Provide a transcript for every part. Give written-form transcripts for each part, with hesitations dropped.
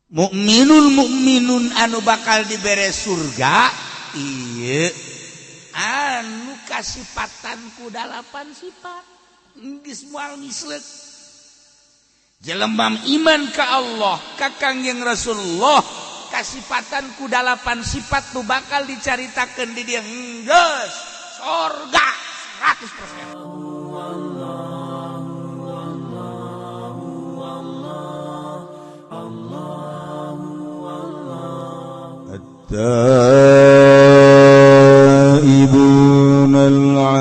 mukminun anu bakal dibere surga ieu anu kasipatanku 8 sifat geus moal misleuk jelema iman ka Allah ka Kangjeng Rasulullah kasipatanku 8 sifat tu bakal dicaritakeun di dieu geus surga 100%. التائبون العابدون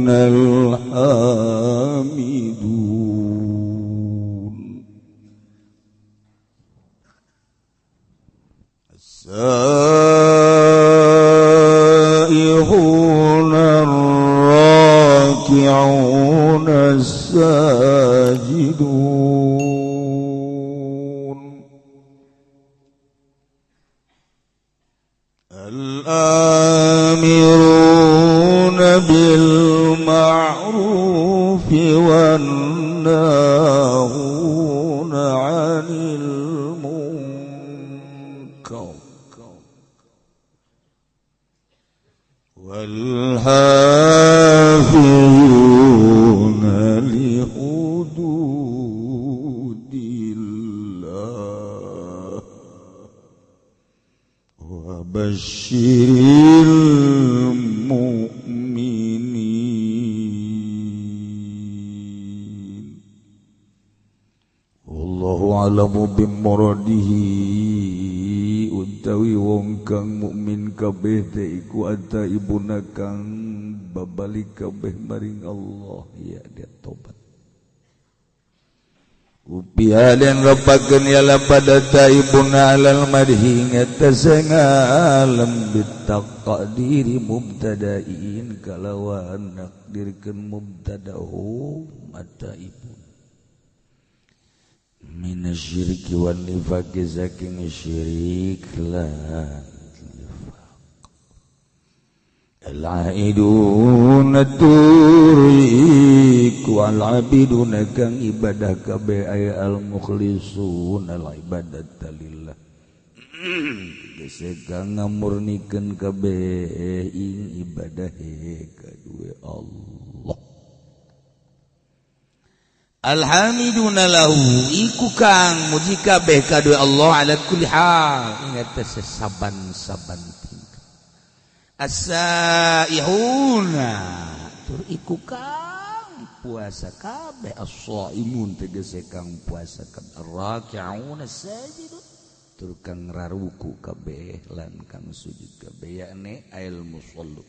الحامدون السائحون الراكعون الساجدون الآمرون بالمعروف والناهون عن المنكر والحافظون لحدود الله وبشر المؤمنين والله أعلم بمرadihi utawi wong kang mukmin kabeh teh iku ataibuna kang babalik kabeh maring Allah ya dia tobat upiadan rapakeun yala pada taibuna alal madhi ngatasna alam bitaqdiri mubtada'in kalawan nakdirkeun mubtada'u mataibun minasyirki wan nifaqi saking syirik lan al-aidun turik wal abidun kang ibadah kabeh ay al-mukhlisun al-ibadata lillah geus kang ngamurnikeun kabeh ing ibadah kadue Allah alhamiduna lahu iku kang muji kabeh kadue Allah ala kulli hal ingat saban-saban as-saihuna tur iku kang puasa kabeh as-saimun tegese kang puasa kabeh ar-raki'una sajidun tur kang raruku kabeh lan kang sujud kabeh yakni ail musallu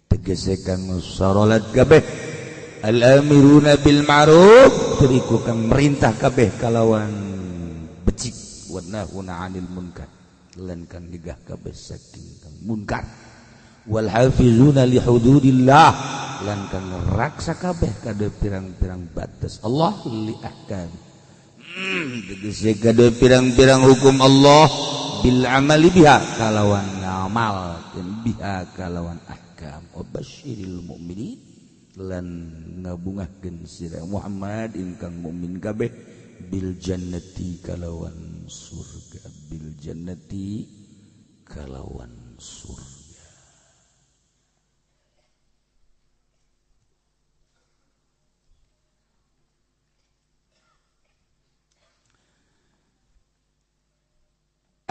tegese kang salat kabeh al-amiruna bil ma'ruf tur iku kang merintah kabeh kalawan becik wa nahuna 'anil munkar lan kang nyegah kabeh saking kang munkar wal hafizuna li hududillah lan kang raksa kabeh kade pirang-pirang batas Allah li ahkam tegese kade pirang-pirang hukum Allah bil amali biha kalawan ngamal biha kalawan ahkam wa basyiril mu'minin lan ngabungahkeun sira Muhammad ingkang mukmin kabeh bil jannati kalawan surga bil jannati kalawan surga.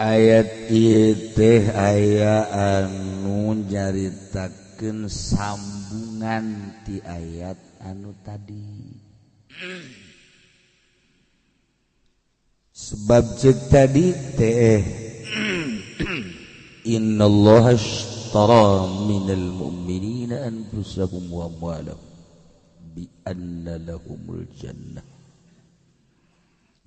Ayat ieu teh aya anu nyaritakeun sambungan ti ayat anu tadi. Sebab ceuk tadi teh innallaha ashtara minal mu'minina anfusahum wa amwalahum bi anna lahumul jannah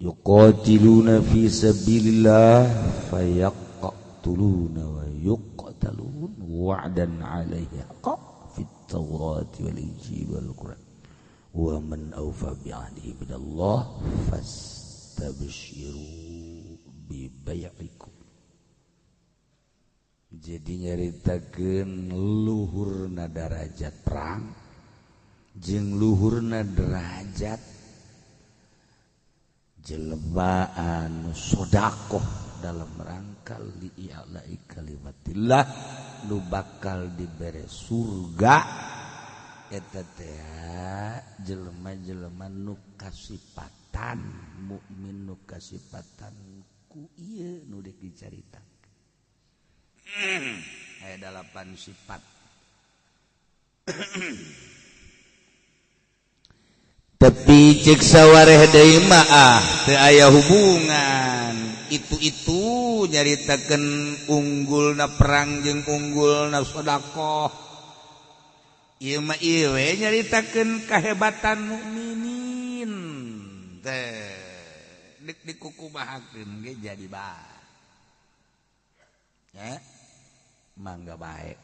yuqatiluna fi sabilillah fayaqtuluna wa yuqtalun wa'dan 'alaihi haqqan fit tawrati wal injil wal qur'an wa man awfa bi 'ahdihi minallah fastabshiru bi bai'ikum. Jadi nyaritakeun luhurna darajat perang jeung luhurna derajat jelebaan sedekah dalam rangka li'ala'i kalimatillah nu bakal dibere surga eta teh jelema-jelema nu kasipatan mukmin nu kasipatan ku ieu nu deuk dicaritakeun aya 8 sifat tapi cek sawareh deui mah teu aya hubungan itu nyaritakeun unggulna perang jeung unggulna sedekah ieu mah ieu we nyaritakeun kahebatan mukminin teh deuk dikukumahakeun ge jadi bae ya mangga bae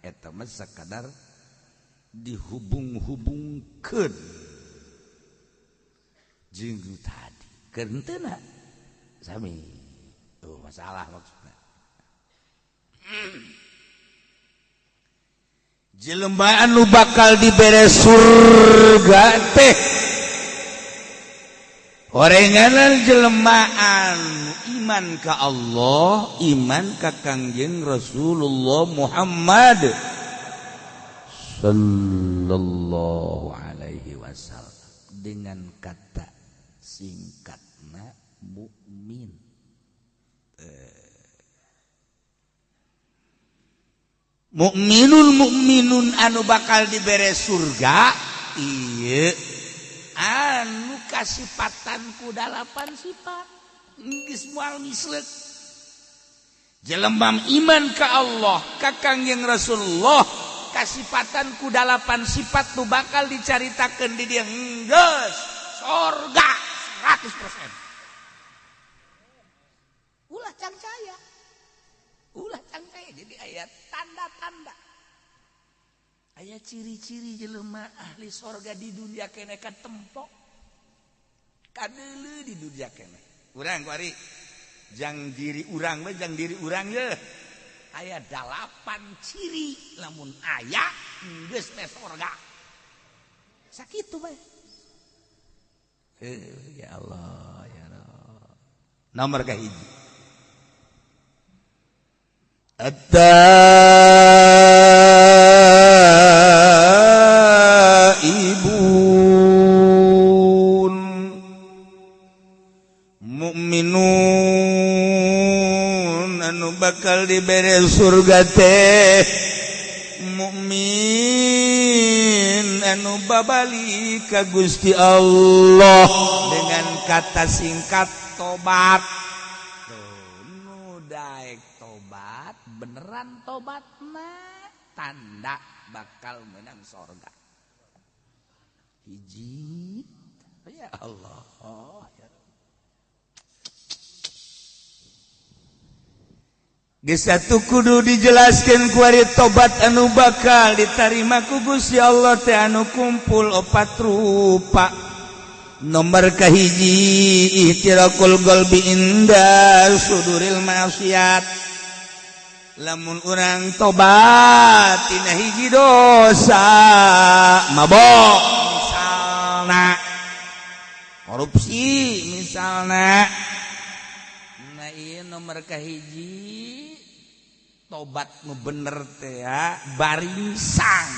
eta mah sakadar dihubung-hubungkeun jeung tadi keur teu na sami tuh masalah maksudna jelema anu bakal dibere surga teh orenganan jelema anu iman ka Allah iman ka Kangjeng Rasulullah Muhammad sallallahu alaihi wasallam dengan kata singkatna mukmin mukminun anu bakal dibere surga ieu anu kasipatan ku 8 sifat geus moal misleuk jelema iman ka Allah ka Kangjeng Rasulullah kasipatan ku 8 sifat nu bakal dicaritakeun di dieu geus surga 100%. Ulah cangcaya jadi ayat tanda-tanda aya ciri-ciri jelema ahli surga di dunia keneh katempo kadeuleu di dunia keneh urang kuari jang diri urang mah jang diri urang ye aya 8 ciri lamun aya geus teh surga sakitu bae ya Allah ya Allah nomor kahiji at-taibun mukminun anu bakal dibere surga teh mukmin anu babali ka Gusti Allah dengan kata singkat tobat nu daek tobat beneran tobat mah tanda bakal menang surga hiji ya Allah ya geus atuh kudu dijelaskeun ku ari tobat anu bakal ditarima ku Gusti Allah teh anu kumpul 4 rupa nomor kahiji ihtirakul qalbi inda suduril maksiat lamun urang tobat tina hiji dosa mabok misalna korupsi misalna nah ieu nomor kahiji tobat nu bener teh ya baringsang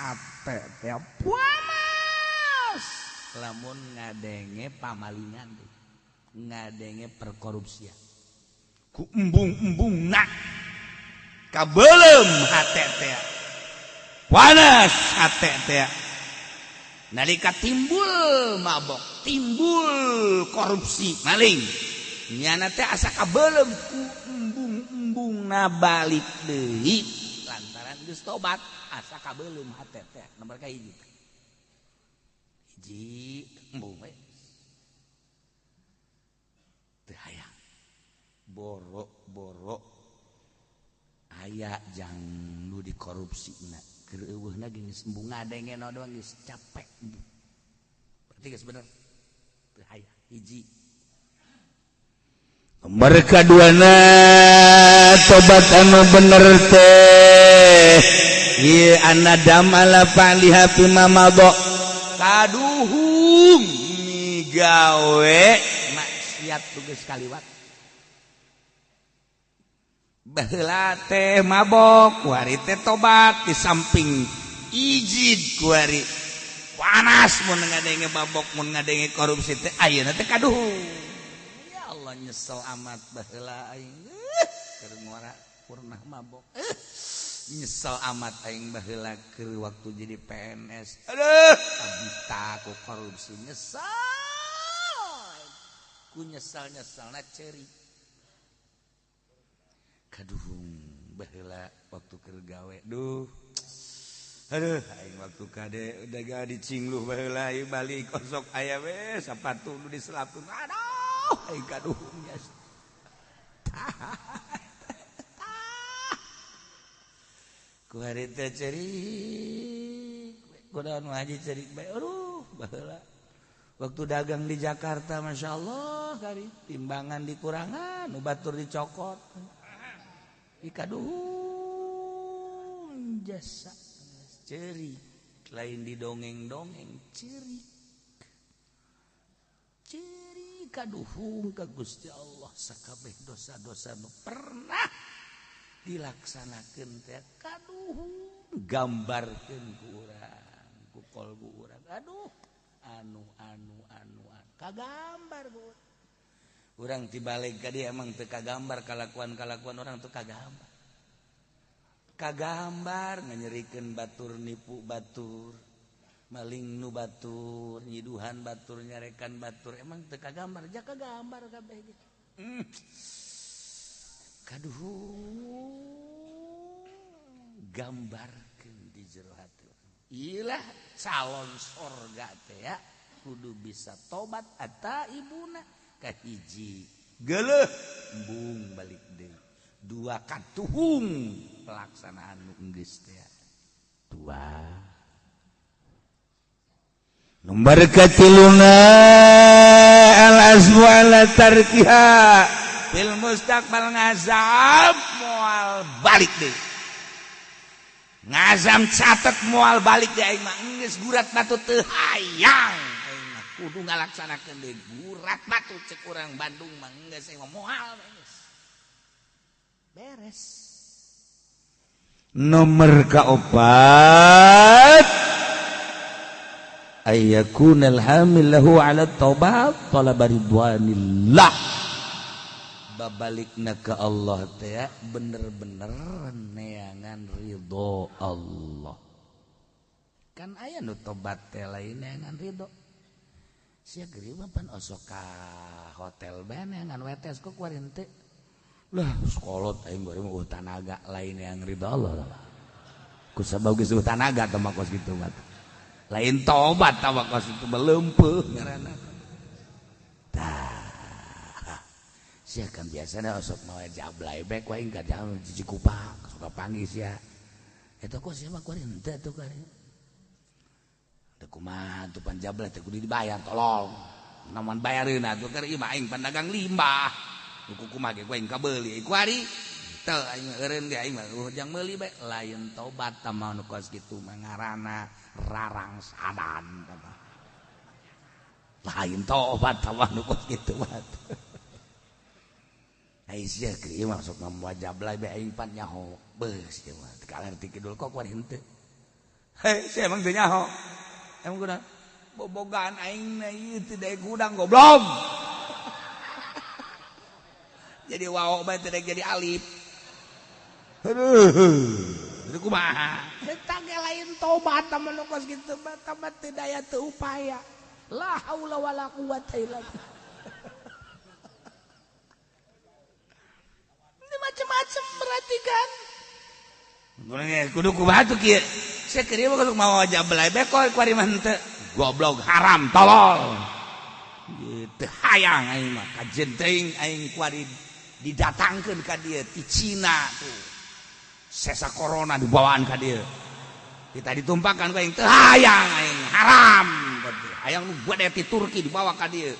ate teh puas lamun ngadenge pamalingan ngadenge perkorupsian ku embung-embungna kabeulem hate teh panas hate teh nalika timbul mabok timbul korupsi maling nyana teh asa kabeulem ku embung-embungna balik deui lantaran geus tobat asa kabeulem hate teh nomor kahiji hiji embung we teu hayang boro-boro aya jang nu dikorupsina keur eueuhna geus embung ngadenge doang geus capek berarti geus bener teu hayang hiji nomor kaduana tobat anu bener teh ieu anadam ala fa'liha fi mamadha kaduhung migawe ayat tugas kaliwat baheula teh mabok kuari teh tobat di samping ijid kuari panas mun ngadenge mabok mun ngadenge korupsi teh ayeuna teh kaduh ya Allah nyesel amat baheula aing keur ngora purnah mabok nyesel amat aing baheula keur waktu jadi PNS aduh abita ku korupsi nyesel ku nyesal-nyesalna ceri kaduhung baheula waktu keur gawe duh aduh aing waktu kade udah gak dicingluh baheula ieu balik kosok aya we sapatu nu diselapkeun aduh aing kaduhung jas ku hari teh cerik kunaon haji cerik bae aduh baheula waktu dagang di Jakarta Masya Allah kari timbangan dikurangan nu batur dicokot ikaduhung jasa cerik lain didongeng-dongeng cerik kaduhung ka Gusti Allah sakabeh dosa-dosa nu pernah dilaksanakeun teh kaduhung gambarkeun ku urang ku kolbu urang aduh anu kagambar urang tibalik ka dieu emang teu kagambar kalakuan urang teu kagambar nganyerikeun batur nipu batur maling nu batur nyiduhan batur nyarekan batur emang teu kagambar ja kagambar kabeh gitu kaduhung gambarkeun di jero hati ilah calon sorga teh ya kudu bisa tobat eta ibuna kahiji geuleuh embung balik deui dua katuhung pelaksanaan nu geus teh dua nomor katiluna al-azmu ala tarkiha fil mustaqbal ngazam moal balik deui ngazam catet moal balik deui aing mah geus gurat batu teu hayang aing mah kudu ngalaksanakeun deui gurat batu cek urang Bandung mah geus aing mah moal geus beres nomor kaopat ayyakunal hamil lahu ala taubat talab ridwanillah babalikna ke Allah teh ya bener-bener neangan ridho Allah kan aya nu tobat teh lain neangan ridho sia geureum pan osok ka hotel bae neangan wetes kok kuarin teh lah sekolot aing bari mah tanaga lain neangan ridho Allah ku sabab geus tanaga teh mah kos kitu mah lain tobat tah kos itu beleumpeuh ngaranna sia kan biasana osok mawa jablay bae ku aing ka jalan cicing kupak sok panggih sia eta kok sia mah kuarin teh atuh kari teu kumaha tuh pan jablay teh kudu dibayar tolong namun bayareun atuh kari ieu mah aing pan dagang limbah ku kumaha ge ku aing kabeuli ku ari teu aing eureun ge aing mah jang meuli bae lain tobat tah mah nu kos kitu mah ngaranna rarang sadan lain tobat tah mah nu kos kitu mah Aisyah kieu masuk ngam jablay bae aing pan nyaho beus ieu mah teu kalerti kidul kok kuarin teu hei sia emang teu nyaho emang kunaon bobogaan aing na ieu teu daek gudang goblok jadi wao bae teu daek jadi alif aduh kumaha eta ge lain tobat tamun nu kos kitu mah tamat teu daya teu upaya la haula wala quwata illa billah macam-macam berarti kan kudu kumaha tuh kieu sia keur mah mau jablay bae kok kuari mah henteu goblok haram tolol gitu hayang aing mah kajen teuing aing kuari didatangkeun ka dieu ti Cina tuh sesa corona dibawaan ka dieu kita ditumpahkan ka aing teu hayang aing haram hayang nu gede ti Turki dibawa ka dieu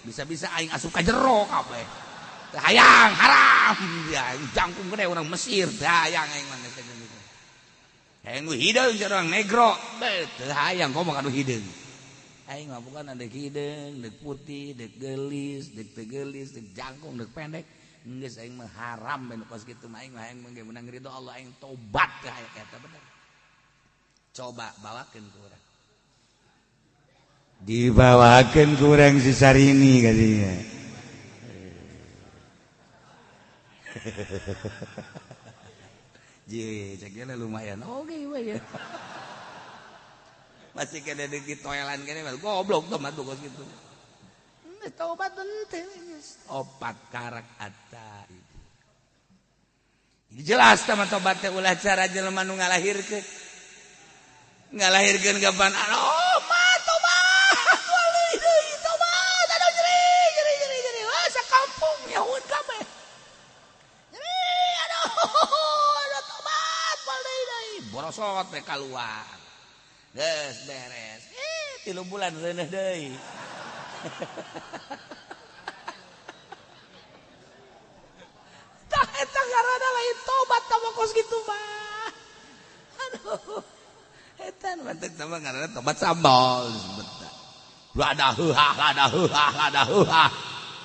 bisa-bisa aing asup ka jero kabeh hayang haram ya jangkung gede orang Mesir hayang aing mah geus kitu hayang nu hideung jeung urang negro teu hayang komo kanu hideung aing mah bukan dek hidung, dek putih, dek gelis, dek tegelis, dek jangkung, dek pendek. Geus aing mah haram ben kos kitu mah aing mah menang ridho Allah aing tobat ka aya eta bener. Coba bawakeun ku urang. Dibawakeun ku urang si Sarini kadinya. Ji, ceknya lumayan. Oke we ya. Masih kena di toilan kene goblok tomat kos kitu. Tobat teu opat karak atta itu. Jelas sama tobat teh ulah cara jelema nu ngalahirkeun. Ngalahirkeun kapan? Oh, mah tobat. Wali deui tobat. Aduh jeri. Wah, sakampung nyaut kabeh. Jeri, aduh tobat wali deui. Borosot we kaluar. Geus beres. 3 bulan reuneuh deui. Tah eta ngaranna lain tobat sama kos kitu mah. Aduh. Eta mah teh sama ngaranna tobat sambal sebentar. Lada heuhah.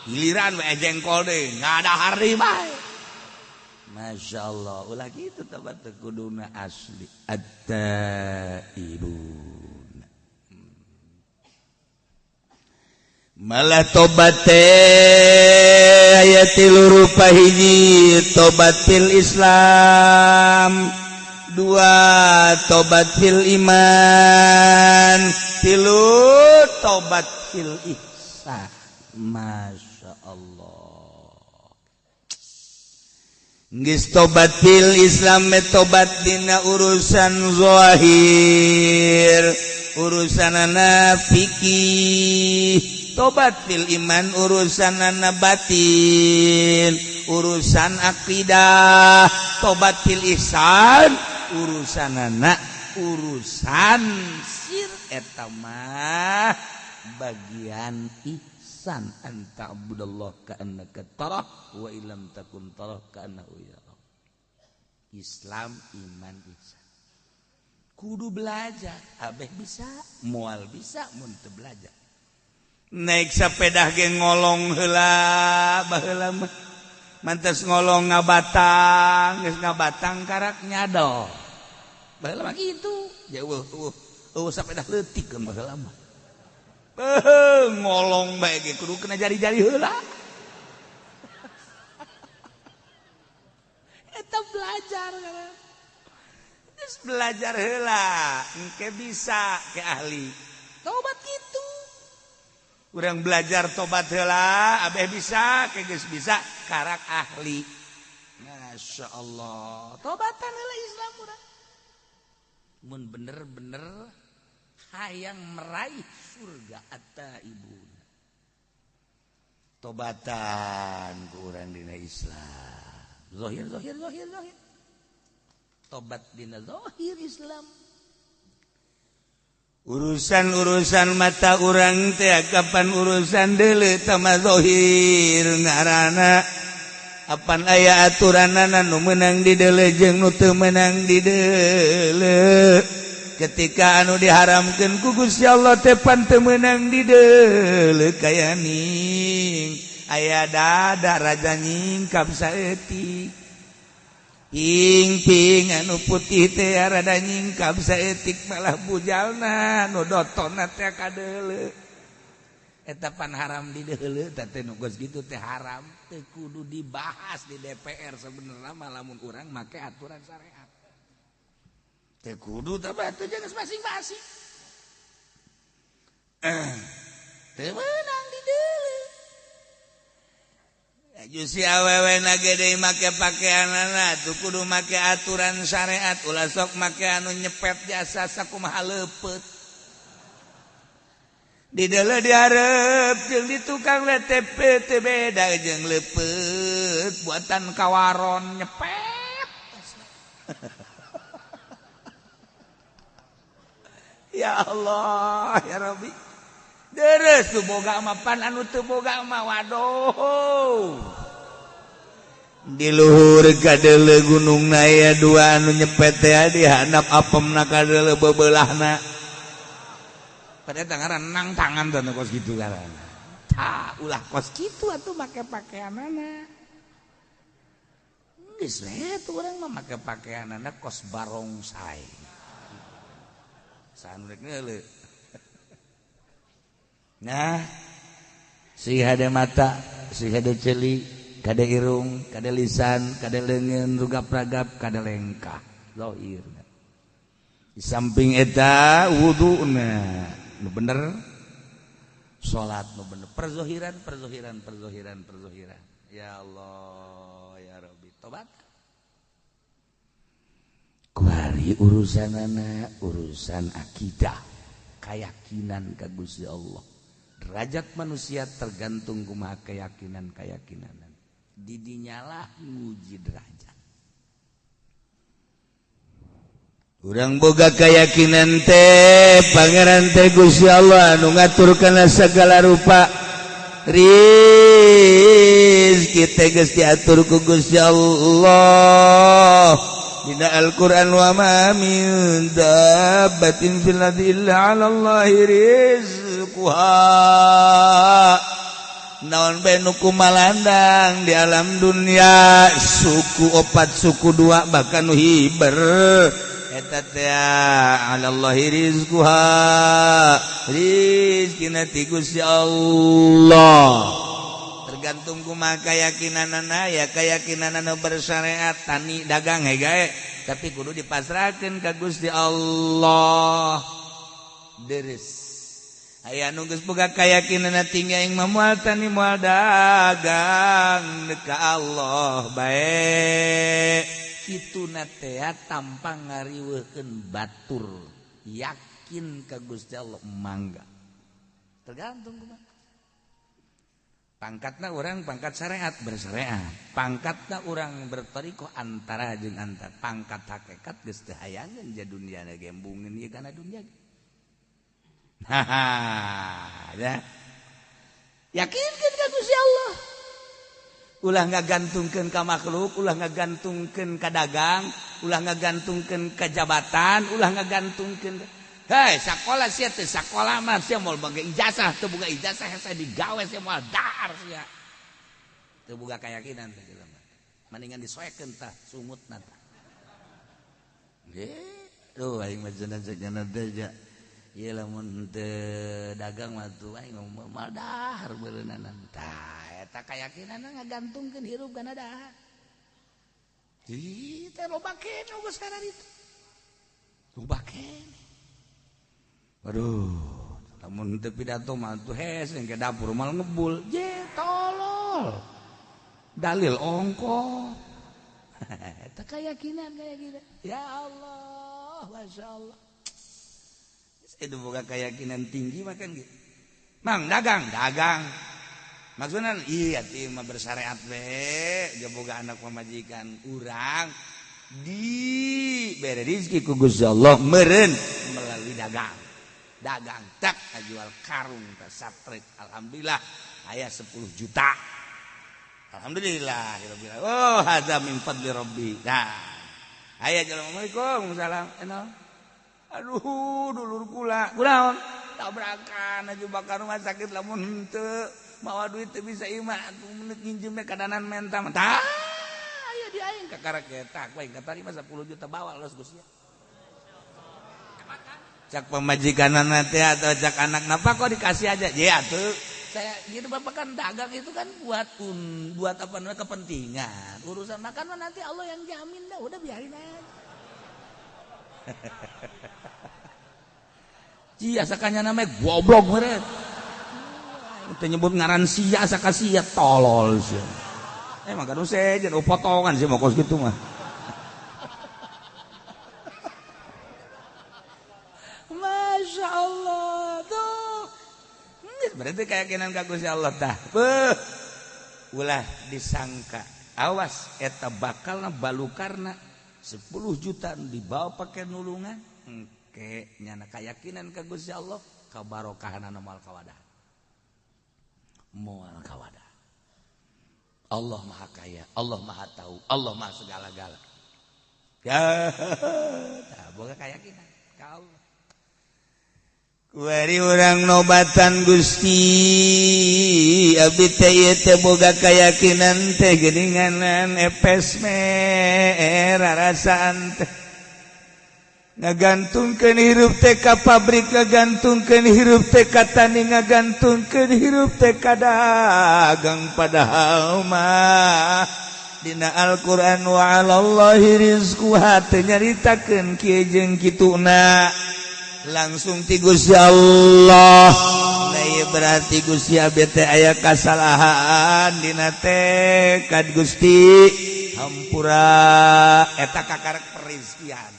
Giliran we jengkol deui, ngadahar bae. Masyaallah, ulah kitu tobat teh kuduna asli. At-taibun. Malah tobat teh aya 3 rupa, hiji tobat fil Islam, 2 tobat fil iman, 3 tobat fil ihsan. Masya Allah. Geus tobat fil Islam tobat dina urusan zahir, urusanana fikih. Tobat fil iman urusanana batin, urusan akidah. Tobat fil ihsan urusanana urusan sir eta mah bagian ihsan, anta abudallah ka annaka tarah wa illam takun tarah ka annahu yarah. Islam, iman, ihsan. Kudu belajar, abeh bisa, moal bisa, mun teu belajar. Naik sepeda ge ngolong heula baheula mah mantes ngolong ngabatang, geus ngabatang karak nyado baheula mah kitu ya sepeda leutik kan baheula mah ngolong bae ge kudu kena jari-jari heula. Eta belajar kan geus belajar heula engke bisa ke ahli tobat kitu. Urang belajar tobat heula abeh bisa geus bisa karak ahli. Masya Allah. Tobatan heula Islam urang. Mun bener-bener hayang meraih surga at-taibun. Tobatan ku urang dina Islam. Zahir. Tobat dina zahir Islam. Urusan mata urang teh kapan urusan deuleu tama zahir ngaranna apan aya aturanana nu meunang di deuleu jeung nu teu meunang di deuleu. Ketika anu diharamkeun ku Gusti Allah teh pan teu meunang di deuleu kaya ning aya dada raja nyingkap saeutik. Ping anu putih teh rada nyingkap saeutik malah bujalna nu dotonna teh kadeuleu. Eta pan haram di deuleu teh nu geus kitu teh haram teh kudu dibahas di DPR sabenerna mah lamun urang make aturan syariat. Teh kudu teh batu jeung masing-masing. Teu meunang di deuleu. Jusi awewe nagede make pakaianana tuh kudu make aturan syariat ulah sok make anu nyepet jasa sakumaha leupeut. Di deuleu dihareup jeung di tukang LTP teh beda jeung leupeut buatan kawaron nyepet. Ya Allah ya Rabbi. Deres tuh boga mah pan anu teu boga mah waduh. Di luhur kadeuleu gunungna aya 2 anu nyepet teh di handap apemna kadeuleu bebeulahna. pada tangaran nang tangan dan kos gitu ngaran. Ulah kos gitu atuh make pakaianana. Geus we tuh urang mah make pakaianana kos barongsai. Sanurek neuleuh. Nah, si hade mata, si hade ceuli, kade irung, kade lisan, kade leungeun, rugap-ragap, kade lengkah. Zahir. Di samping eta wuduna nu bener, salat nu bener, perzohiran. Ya Allah, ya Rabbi, tobat. Kuari urusanana urusan akidah, keyakinan ka Gusti Allah. Derajat manusia tergantung kumaha keyakinan. Di dinyalah nguji derajat. Urang boga keyakinan teh Pangeran teh Gusti Allah anu ngaturkeun sagala rupa rizki teh geus diatur ku Gusti Allah dina Al-Qur'an wa ma min dabbatin fil ardi illa 'ala Allahi rizquha naon bae nu kumalandang di alam dunia suku 4 suku 2 bahkan nu hiber eta teh 'ala Allahi rizquha rizkina ti Gusti Allah tergantung kumaha keyakinanana ya keyakinanana bersyariat tani dagang gae tapi kudu dipasrahkeun ka Gusti Allah deres aya nu geus boga keyakinanna tinggi aing mah moal tani moal dagang ka Allah bae kituna teh tanpa ngariweukeun batur yakin ka Gusti Allah mangga tergantung kumaha pangkatna urang pangkat syariat bersyariat pangkatna urang bertoriko antara jeung antara pangkat hakikat geus teu hayangeun ja dunia ge embungeun ieu kana dunia ya yakinkeun ka Gusti Allah ulah ngagantungkeun ka makhluk ulah ngagantungkeun ka dagang ulah ngagantungkeun ka jabatan ulah ngagantungkeun hei sakola sia teh sakola mah sia moal boga ijazah teu boga ijazah hese digawe sia moal dar sia teu boga keyakinan teh jelema mendingan disoekeun tah sumutna tah tuh aing mah cenah teh ja ieu lamun teu dagang mah tuh aing moal dahar beuleunan tah eta keyakinanna ngagantungkeun hirup kana dahar ih teh loba keneh geus kana ditu loba keneh. Aduh, namun teu pidato mah tuh hese ke dapur mal ngebul. Je tolol. Dalil ongko. Eta keyakinan. Ya Allah, masyaallah. Itu boga keyakinan tinggi makan gitu. Mang dagang. Maksudna iya ti mah bersyariat we, ge boga anak pamajikan urang dibere rezeki ku Gusti Allah meureun melalui dagang tak jual karung tak satret alhamdulillah aya 10 juta alhamdulillah oh hadza min fadli rabbi nah aya assalamualaikum salam aduh dulur kula kunaon tabrakan aju bakar rumah sakit lamun henteu mawa duit teu bisa imah menit nginjem kadanan menta tah aya di aing kakarek eta bae katarima 10 juta bawa los Gusti cak pemajikanana teh atau cak anak napa kok dikasih aja ya atuh saya gitu bapak kan dagang itu kan buat apa namanya kepentingan urusan makan mah nanti Allah yang jamin dah udah biarin aja cia sakanya namanya goblok meureun teu nyebut ngaran sia saka sia tolol sia emang kan sejen potongan sih mau kos gitu mah Masya Allah tuh berarti keyakinan ka Gusti Allah tah ulah disangka awas eta bakalna balukarna 10 juta dibawa pakai nulungan engke nyana keyakinan ka Gusti Allah kabarokahanna moal kawadah Allah maha kaya Allah maha tahu Allah maha segala-gala ya tah boga keyakinan ka Allah Kuari urang nobatan Gusti abdi teh boga kayakinan teh geuninganan epes me rarasaan teh ngagantungkeun hirup teh ka pabrik ngagantungkeun hirup teh ka tani ngagantungkeun hirup teh ka dagang padahal mah dina Al-Qur'an wa 'alallahi rizquha teh nyaritakeun kieu jeung kituna langsung ti Gusti Allah nah berarti Gusti abdi teh aya kasalahan dina teh ka Gusti hampura eta kakarek perizkian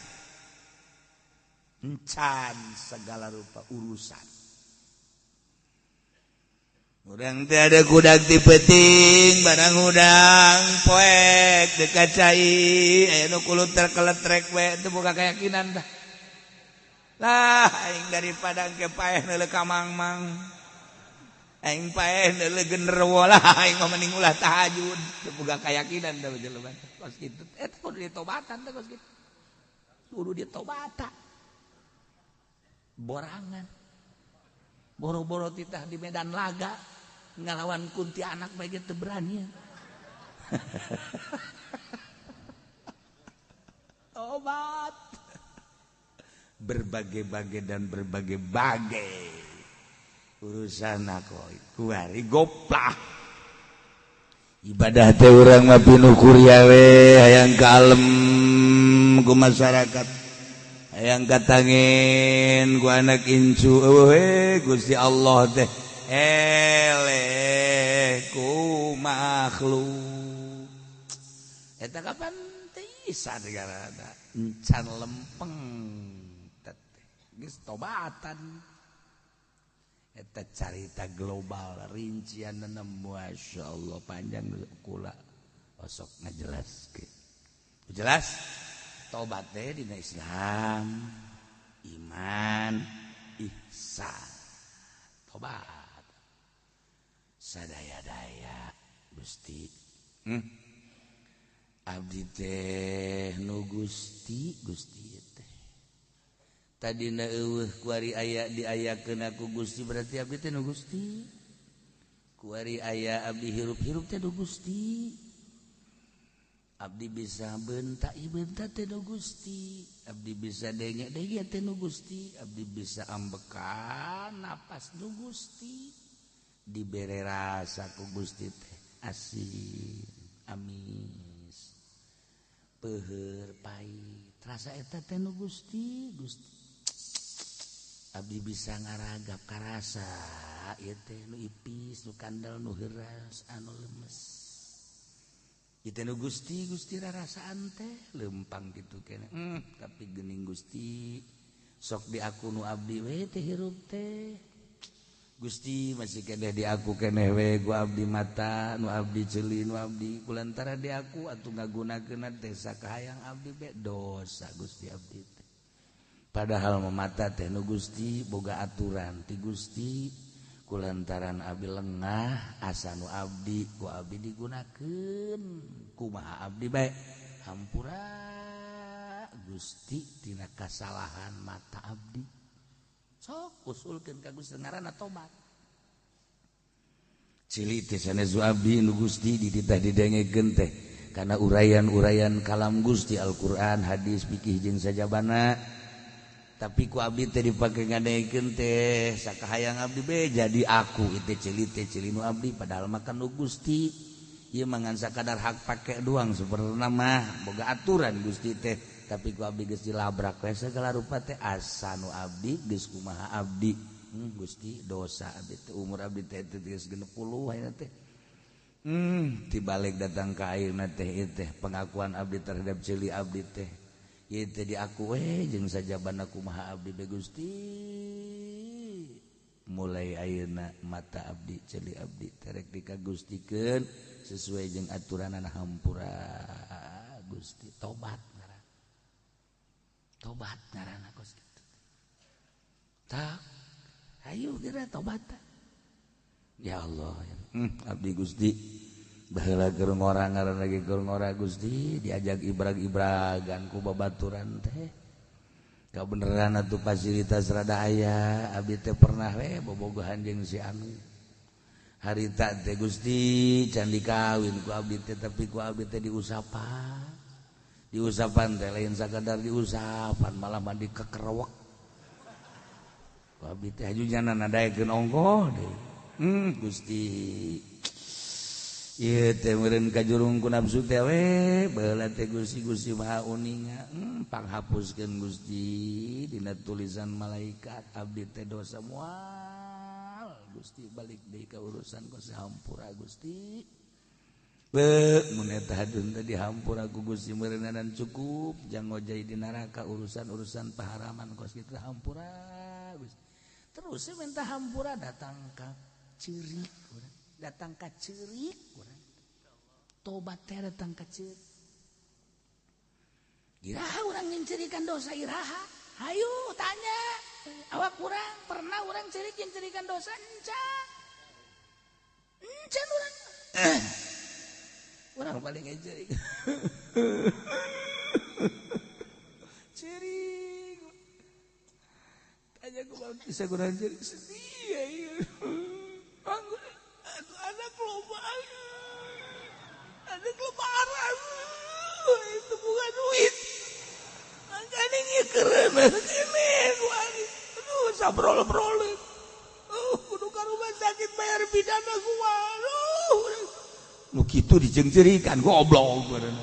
encan segala rupa urusan urang teh ada kudak ti peuting barang udang poek dekat cai aya nu kulut terkeletrek we teu boga keyakinan tah lah aing daripada engke paeh neuleuh ka mangmang aing paeh neuleuh genderuwo lah aing mah mending ulah tahajud teu boga kayakinan da jelema kos kitu eta kudu ditobatan teh kos kitu kudu ditobatan borangan boro-boro titah di medan laga ngalawan kuntianak bae teu berani tobat berbagai-bagai dan berbagai-bagai urusan aku kuari goplah ibadah teh urang mah pinuh kuria we hayang kalem ku masyarakat hayang katangin ku anak incu we Gusti Allah teh eleh ku makhluk eta kapan teh isa negarana encan lempeng geus tobatan eta carita global rincianna masyaallah panjang kula osok ngajelaskeun jelas tobat teh dina Islam iman ihsan tobat sadaya-daya Gusti abdi teh nu Gusti tadina eueuh kuari aya diayakeun aku Gusti berarti abdi teh nu Gusti kuari aya abdi hirup-hirup teh nu Gusti abdi bisa bentak ieu bentak teh nu Gusti abdi bisa denge-denge teh nu Gusti abdi bisa ambekan napas nu Gusti dibere rasa ku Gusti teh asin amis peuheur pait rasa eta teh nu Gusti abdi bisa ngaragap karasa ieu teh nu ipis nu kandel nu heuras anu lemes ieu teh nu Gusti rarasaan teh lempang kitu keneh tapi geuning Gusti sok di aku nu abdi we teh hirup teh Gusti masih keneh di aku keneh we ku abdi mata nu abdi ceuli nu abdi kulantara di aku atuh ngagunakeunna teh sakahayang abdi be dosa Gusti abdi teh padahal mata teh nu Gusti boga aturan ti Gusti kulantaran abdi lengah asa nu abdi ku abdi digunakeun kumaha abdi bae hampura Gusti tina kasalahan mata abdi sok usulkeun ka Gusti ngaranna tobat cili teh sanes abdi nu Gusti dititah didengekeun teh kana urayan-urayan kalam Gusti Al-Qur'an hadis fikih jeung sajabana tapi ku abdi teh dipake ngadengekeun teh sakahayang abdi be jadi aku teh cili nu abdi padahal mah kan nu Gusti ieu mah ngan sakadar hak pake doang sabenerna mah boga aturan Gusti teh tapi ku abdi geus dilabrak we segala rupa teh asa nu abdi geus kumaha abdi Gusti dosa abdi teh umur abdi teh geus 60 ayeuna teh tibalik datang ka ayeuna teh ieu teh pengakuan abdi terhadap cili abdi teh ieu teh diaku we jeung sajabana kumaha abdi be Gusti mulai ayeuna mata abdi cili abdi terek dikagustikeun sesuai jeung aturanana hampura Gusti tobat ngaranna kos kitu tak ayo geura tobat ya Allah abdi Gusti baheula keur ngora ngaran lagi keur ngora Gusti diajak ibrag-ibragan ku babaturan teh Kebeneran atuh fasilitas rada aya, abdi teh pernah we bobogohan jeung si anu. Harita teh Gusti can dikawin ku abdi teh tapi ku abdi teh diusapan. Diusapan teh lain sakadar diusapan malah mah dikekerewek. Ku abdi teh hajunya nadaekeun ongkoh deui. Gusti ieu teh meureun ka jurung ku nafsu teh we baheula teh Gusti Maha Uninga panghapuskeun Gusti dina tulisan malaikat abdi teh dosa moal Gusti balik deui ka urusan ku sahampura Gusti mun eta hadun teh dihampura ku Gusti meureunnan cukup jang ngojai di neraka urusan-urusan paharaman kos kitu hampura Gusti terus minta hampura datang ka ceurik urang datang ka ceurik urang tobat teh datang ka ceurik iraha urang nyeurikan dosa iraha hayu tanya awak urang pernah urang ceurik yang cerikan dosa encan urang urang paling ceurik ceurik tanya ku bisa kurang ceurik sedih anak loba itu bukan duit makanya ngikeren ini aduh sabrol-brol kudu ka rumah sakit bayar pidana gua nu kitu dijengcerikan goblok beurang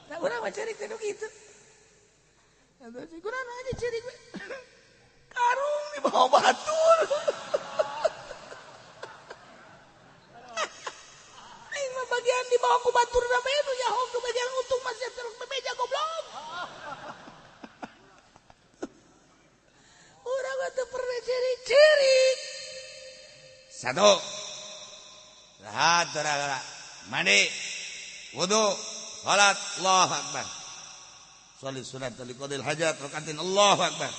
nah urang mah cerik teh kitu atuh si kurang aja cerik karung di bawah batur bagian di bawah ku batur na benu ya hok ke bagian untung masih terus bebeja goblok. Urang teu pernah ciri-ciri. Satu. Rahat saudara. Mandi. Wudu. Salat Allahu Akbar. Sholli sunat li qadil hajat rakaatin Allahu Akbar.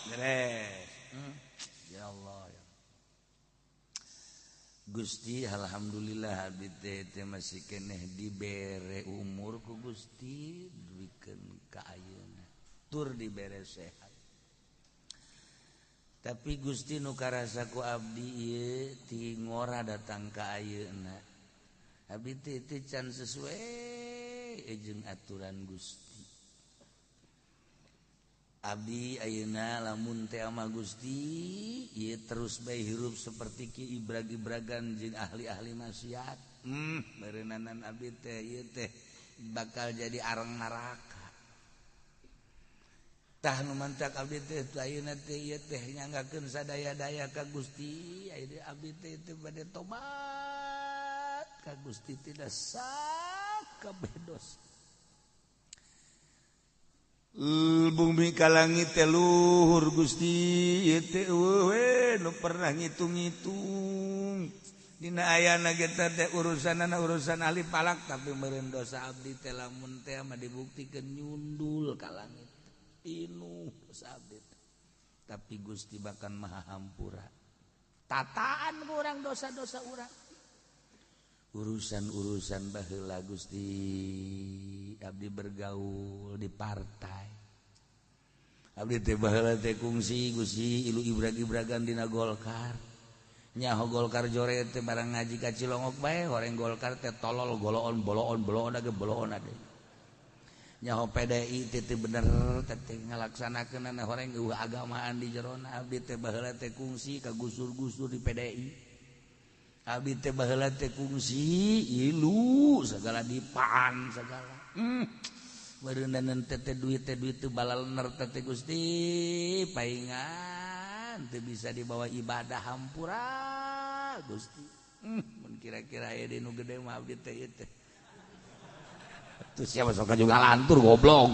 Beres. Ya Allah. Gusti alhamdulillah abdi teh masih keneh dibere umur ku Gusti duikeun ka ayeuna tur dibere sehat tapi Gusti nu karasa ku abdi ieu ti ngora datang ka ayeuna abdi teh can sesuai jeung aturan Gusti abdi ayeuna lamun teh ama Gusti ieu terus bae hirup saperti ki ibrag-ibragan jeung ahli-ahli maksiat beureunanan abdi teh ieu teh bakal jadi areng neraka tah nu mantak abdi teh ayeuna teh ieu teh nyanggakeun sadaya-daya ka Gusti ayeuna abdi teh bade tobat ka Gusti tidak sakabeh dosa bumi ka langit teh luhur Gusti ieu teh we nu pernah ngitung-ngitung dina ayana kita teh urusanana urusan ahli palak tapi meureun dosa abdi teh lamun teh mah dibuktikeun nyundul ka langit pinuh dosa abdi teh tapi Gusti bakal Maha Hampura tataan ku urang dosa-dosa urang urusan-urusan baheula Gusti abdi bergaul di partai abdi teh baheula teh kungsi Gusti ilu ibrag-ibragan dina Golkar nyaho Golkar joret teh barang ngaji ka Cilongok bae horeng Golkar teh tolol boloon age boloon ade nyaho PDI teh bener teh ngalaksanakeunana horeng eueuh agamaan di jerona abdi teh baheula teh kungsi ka gusur-gusur di PDI abdi teh baheula teh kungsi ilu segala dipan segala beureunan teh duit teh balalener teh Gusti paingan teu bisa dibawa ibadah hampura Gusti mun kira-kira aya di nu gede mah abdi teh ieu teh tuh siapa sok juga lantur goblok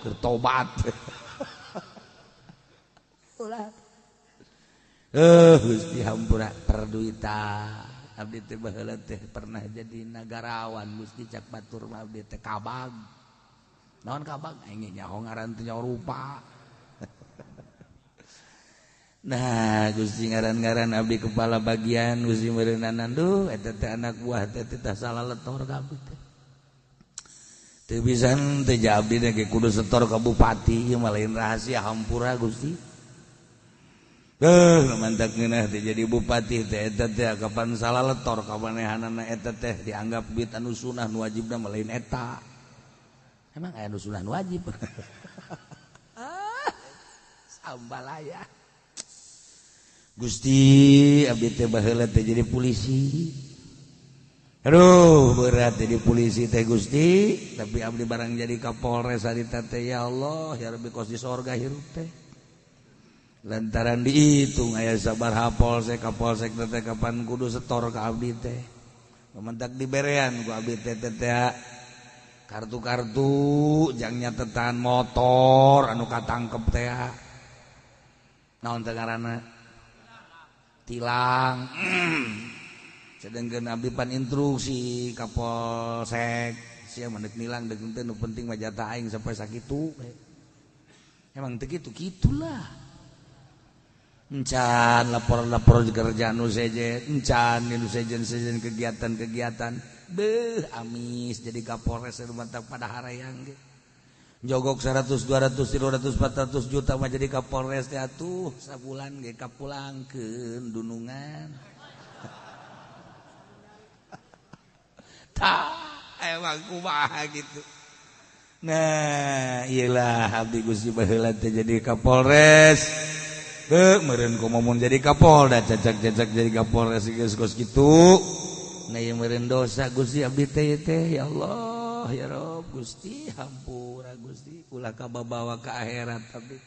keur tobat ulah Gusti hampura perduitan abdi teh baheula teh pernah jadi nagarawan Gusti cak batur mah abdi teh kabag naon kabag aing nyaho ngaran teh nyaho rupa nah Gusti ngaran-ngaran abdi kepala bagian Gusti meureunana duh eta teh anak buah teh tah salah letor ka abdi teh teu bisa teu abdi ge kudu setor ka bupati ieu mah lain rahasia hampura Gusti. Mantak ngeunah teh jadi bupati teh eta teh kapan salah letor ka manehanana eta teh dianggap bid anu sunah nu wajibna mah lain eta. Emang aya nu sunah nu wajib. Sambalaya. Gusti abdi teh baheula teh jadi polisi. Aduh berat jadi polisi teh Gusti, tapi abdi barang jadi Kapolres harita teh ya Allah ya Rabbi kos di sorga hirup teh. Lantaran dihitung aya sabaraha polsek kapolsek teh kapan kudu setor ka abdi teh. Mentak diberean ku abdi teh kartu-kartu jang nyatetan motor anu katangkep teh. Naon teh ngaranna? Tilang. Sedangkan abdi pan instruksi kapolsek sia mandek nilang deuk teh nu penting mah jatah aing sampai sakitu. Emang teh kitu-kitulah. Encan lapor-lapor kerjaan nu sejen, encan nu sejen kegiatan-kegiatan. Beuh amis jadi Kapolres anu mantap pada harayang ge. Jogok 100 200 300 400 juta mah jadi Kapolres teh atuh sabulan ge kapulangkeun dunungan. Tah emang kumaha gitu. Nah, iyalah abdi Gusti baheula teh jadi Kapolres. Meureun kumaha jadi Kapolda cacak-cacak jadi Kapolres geus kos kitu. Nah ieu meureun dosa Gusti abdi teh ya Allah ya Rob Gusti hampura Gusti ulah kabawa ka akhirat abdi.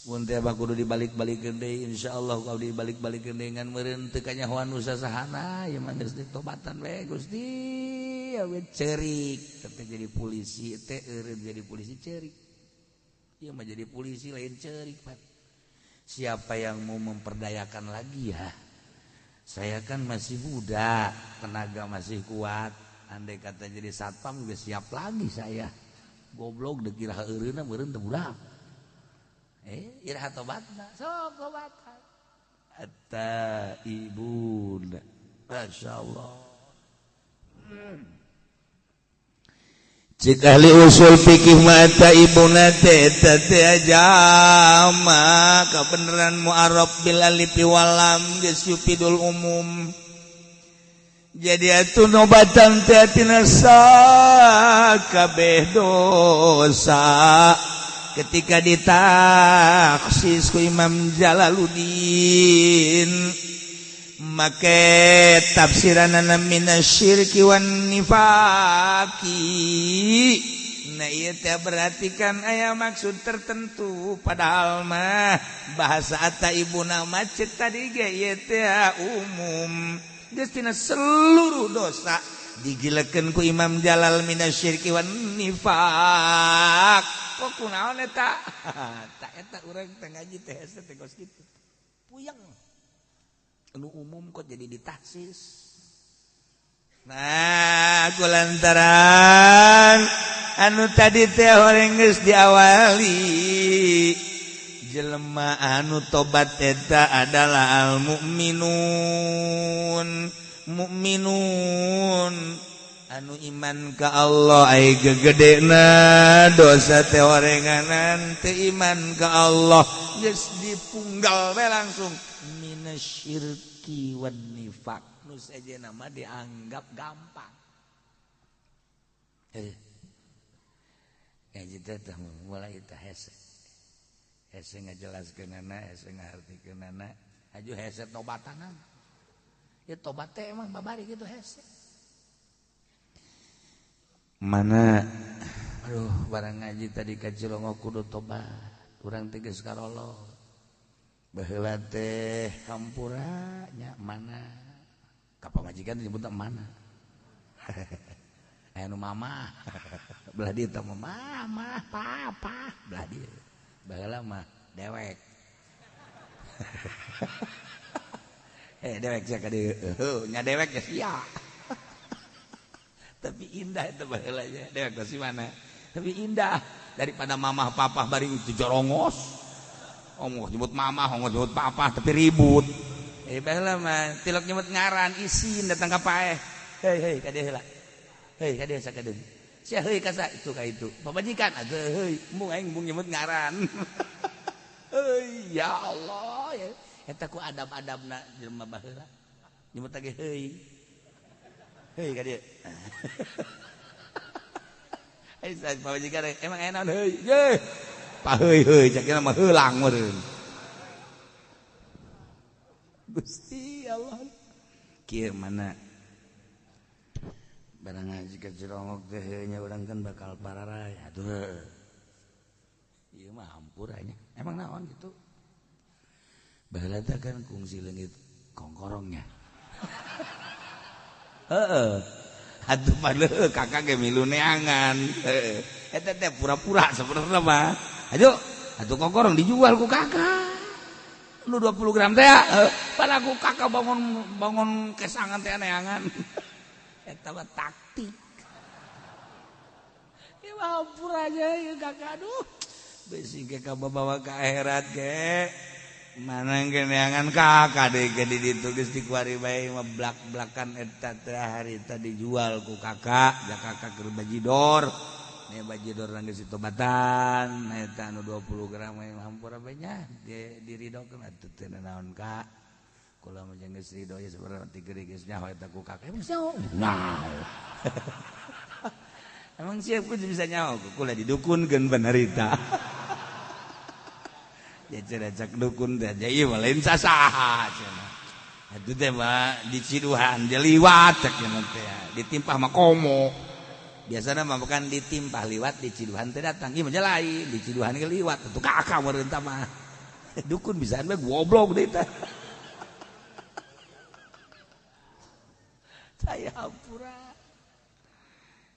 Mun teh mah kudu dibalik-balikeun deui insyaallah ku abdi dibalik-balikeun deui ngan meureun teu kanyahoan usahana ieu mah geus ditobatan we Gusti awet ceurik teh jadi polisi teh eureun jadi polisi ceurik. Ia mah jadi polisi lain cerik Pak. Siapa yang mau memperdayakan lagi ya? Saya kan masih muda, tenaga masih kuat. Andai kata jadi satpam juga siap lagi saya. Goblok dek iraha eureuna meureun teu budak. Iraha tobatna, sok tobatan. Atta ibunda. Masyaallah. Cik ahli usul fikih mata ibuna teh jama kebenaran mu'arab bil alif wal lam geus yufidul umum. Jadi atuh nobatan teh tina sakabeh dosa ketika ditaksis ku Imam Jalaluddin make tafsiranana minasyirki wan nifaqi. Nah ieu teh berarti kan aya maksud tertentu padahal mah bahasa ataibuna macet tadi ge ieu teh umum geus tina seluruh dosa digilekeun ku Imam Jalal minasyirki wan nifaq. Kok kunaon eta? Tah eta urang teh ngaji teh hese teh geus kitu. Puyeng. Anu umum kok jadi ditaksis. Nah, kulantaran anu tadi teh horeng geus diawali. Jelema anu tobat eta adalah al mukminun. Mukminun anu iman ka Allah ai gegedena dosa teh horenganan teu iman ka Allah geus dipunggal we langsung minasyirki wan nifaq nu sejenna mah dianggap gampang. Ngaji teh mulai teh hese ngajelaskeunana hese ngartikeunana aju hese tobatanan ya tobat teh emang babari gitu hese mana aduh barang ngaji tadi ka Cilongo kudu tobat urang teh geus karolo baheula teh hampura nya mana ka pamajikan disebutna mana aya nu mama belah dieu teh mama papa belah dieu baheula mah dewek dewek sia ka dieu nya dewek ya sia tapi indah itu baheula nya dewek si mana tapi indah daripada mamah papa bari itu jorongos omong nyebut mamah omong nyebut papa tapi ribut baheula mah tilok nyebut ngaran isin datang ka paeh hei ka dieu heula heuy ka dieu sakadeung sia heuy ka itu ka itu pamajikan atuh heuy mung aing mung nyebut ngaran heuy ya Allah ya eta ku adab-adabna jelema baheula nyebut lagi heuy ka dieu ai sa pamajikan emang aya naon heuy ye pa heuy cak mah heulang meureun Gusti Allah kieu mana barang ngaji ke Cirongok teh nya urang kan bakal pararay atuh ieu mah hampura nya emang naon gitu baheula teh kan kungsi leungit kongkorongnya heeh atuh padahal kakak ge milu neangan heeh eta teh pura-pura sabenerna mah ayo atuh kongkorong dijual ku kakak lu 20 gram teh pada ku kakak bangun kesangan teh neangan eta mah taktik ieu mah hampura aja ieu kakak aduh besi ge ka bawa ka akhirat ge mana ge neangan kakak deui ge di ditu geus dikuari bae mah blak-blakan eta teh hari tadi dijual ku kakak da kakak keur bajidor nih bajidor geus ditobatan eta anu 20 gram mah hampura bae nya diridokeun atuh teh naon ka kula mah geus ridho ya sabarang ti geuring geus nyaho eta ku kakak emang nyaho nah emang siap ku bisa nyaho kula didukunkeun benerita ya cerecak dukun teh ieu mah lain sasaha cenah atuh teh mah di Ciduhan dia liwat cek teh ditimpah mah komo biasana mah bukan ditimpah liwat di Ciduhan teh datang ieu mah lain di Ciduhan ge liwat atuh kakak meureun tah mah dukun bisaan mah goblok deui teh saya hampura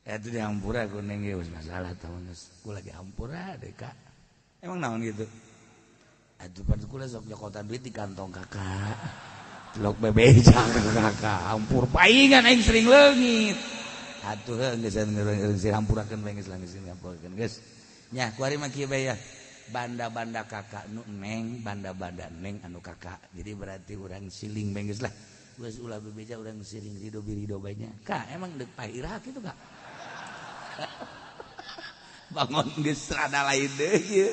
itu di hampura kuning ge masalah tah geus ku lagi hampura deh kak emang naon gitu atuh pan kula sok nyokotan duit di kantong kakak telok bebejang kakak hampur paingan aing sering leungit atuh geus geus hampurakeun bae geus geus hampurakeun geus nya kuari mah kieu bae ya banda-banda kakak nu neng banda-banda neng anu kakak jadi berarti urang siling bae geus lah geus ulah bebeja urang siring ridho birido bae nya kak emang deuk pairah kitu kak bangun geus rada lain deui ieu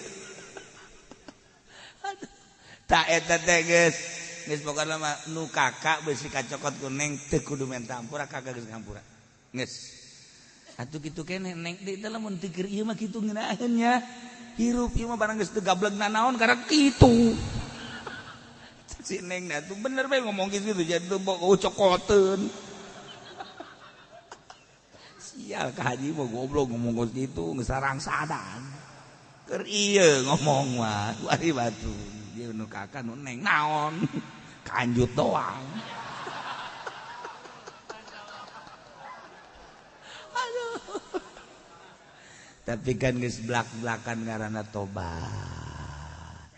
tak eta teh geus pokona mah nu kakak beusi kacokot ku neng teu kudu minta hampura kakak geus ngampura geus atuh kitu keneh neng deui teh lamun teu keur ieu mah kitu ngeunaheun nya hirup ieu mah barang geus teu gablegna naon karena kitu si neng dah tuh bener bae ngomong gitu jadi tuh bawa cokoteun sial ka haji mah goblok ngomong gitu geus sarang sadan keur ieu ngomong mah kuari batu ieu nu kakak nu neng naon kanjut doang aduh tapi kan geus blak-blakan ngaranna tobat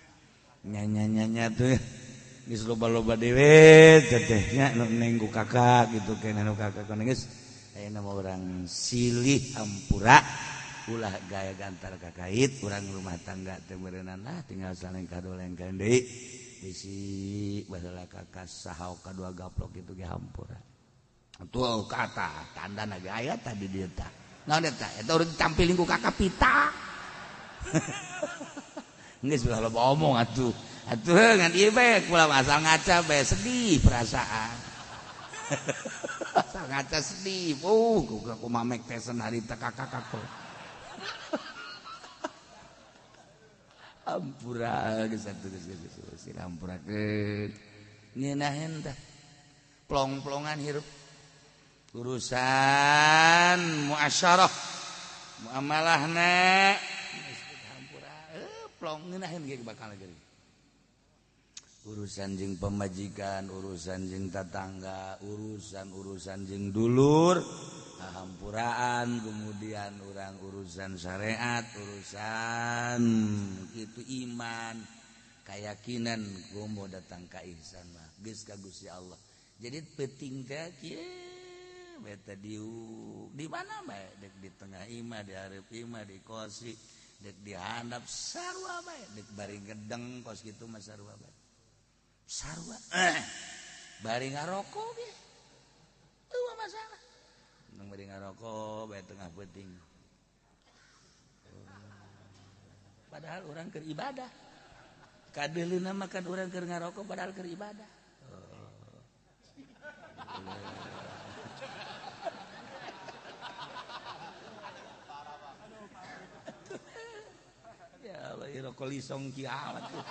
nya tuh geus loba-loba dewe tetehnya nu neng ku kakak gitu keneh nu kakak kana geus ayeuna mah urang silih hampura ulah gaya gantar kakait urang rumah tangga teh beureunan lah tinggal saleng kadolengkeun deui bisi baheula kakak saha kadua gaplok kitu ge hampura atuh kata tandana ge aya tadi dieu tah naon eta urang ditampilin ku kakak pita geus ulah loba omong atuh ngan ieu bae kula asal ngaca bae sedih perasaan asal ngaca sedih kumaha mek tesen harita kakak-kakak hampura geus atuh geus hampurakeun ngeunaheun tah plong-plongan hirup urusan muasyarah muamalahna hampura plong ngeunaheun ge bakal geuning urusan jeung pemajikan urusan jeung tetangga urusan jeung dulur hampuraan kemudian urang urusan syariat urusan kitu iman keyakinan gomo datang ka ihsan mah geus ka Gusti Allah jadi penting teh kieu beta di mana bae dek di tengah imah di hareup imah di kosi dek di handap sarua bae dek bari gedeng kos kitu mah sarua bae sarua bari ngarokok ge eueuh masalah nang bari ngarokok bae tengah peuting. Padahal orang keur ibadah. Kadeulina mah kan urang keur ngarokok padahal keur ibadah. Ya Allah, rokok lisong kiamat tuh.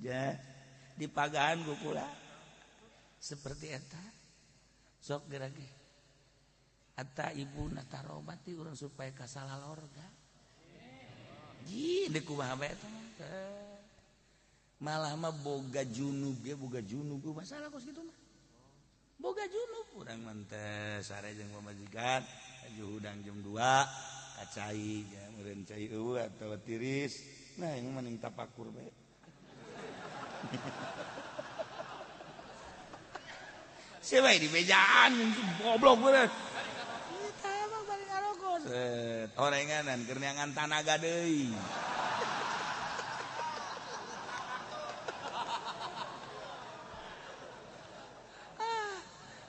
Ya, di pagahan gukula seperti eta. Sok gerage. Atta ibu natarobati urang supaya kasalalorga. Ji deuk kumaha bae eta mah. Malah mah boga junub masalah kos kitu mah. Boga junub urang mah teh sare jeung pamajikan aju hudang jam 2 kacai ya meureun cai eueuh atawa tiris. Nah, yang mending tapakur bae. Siapa di bejaan goblok bener. Kita mah balik ngarokok. Set, orenganan keur neangan tanaga deui.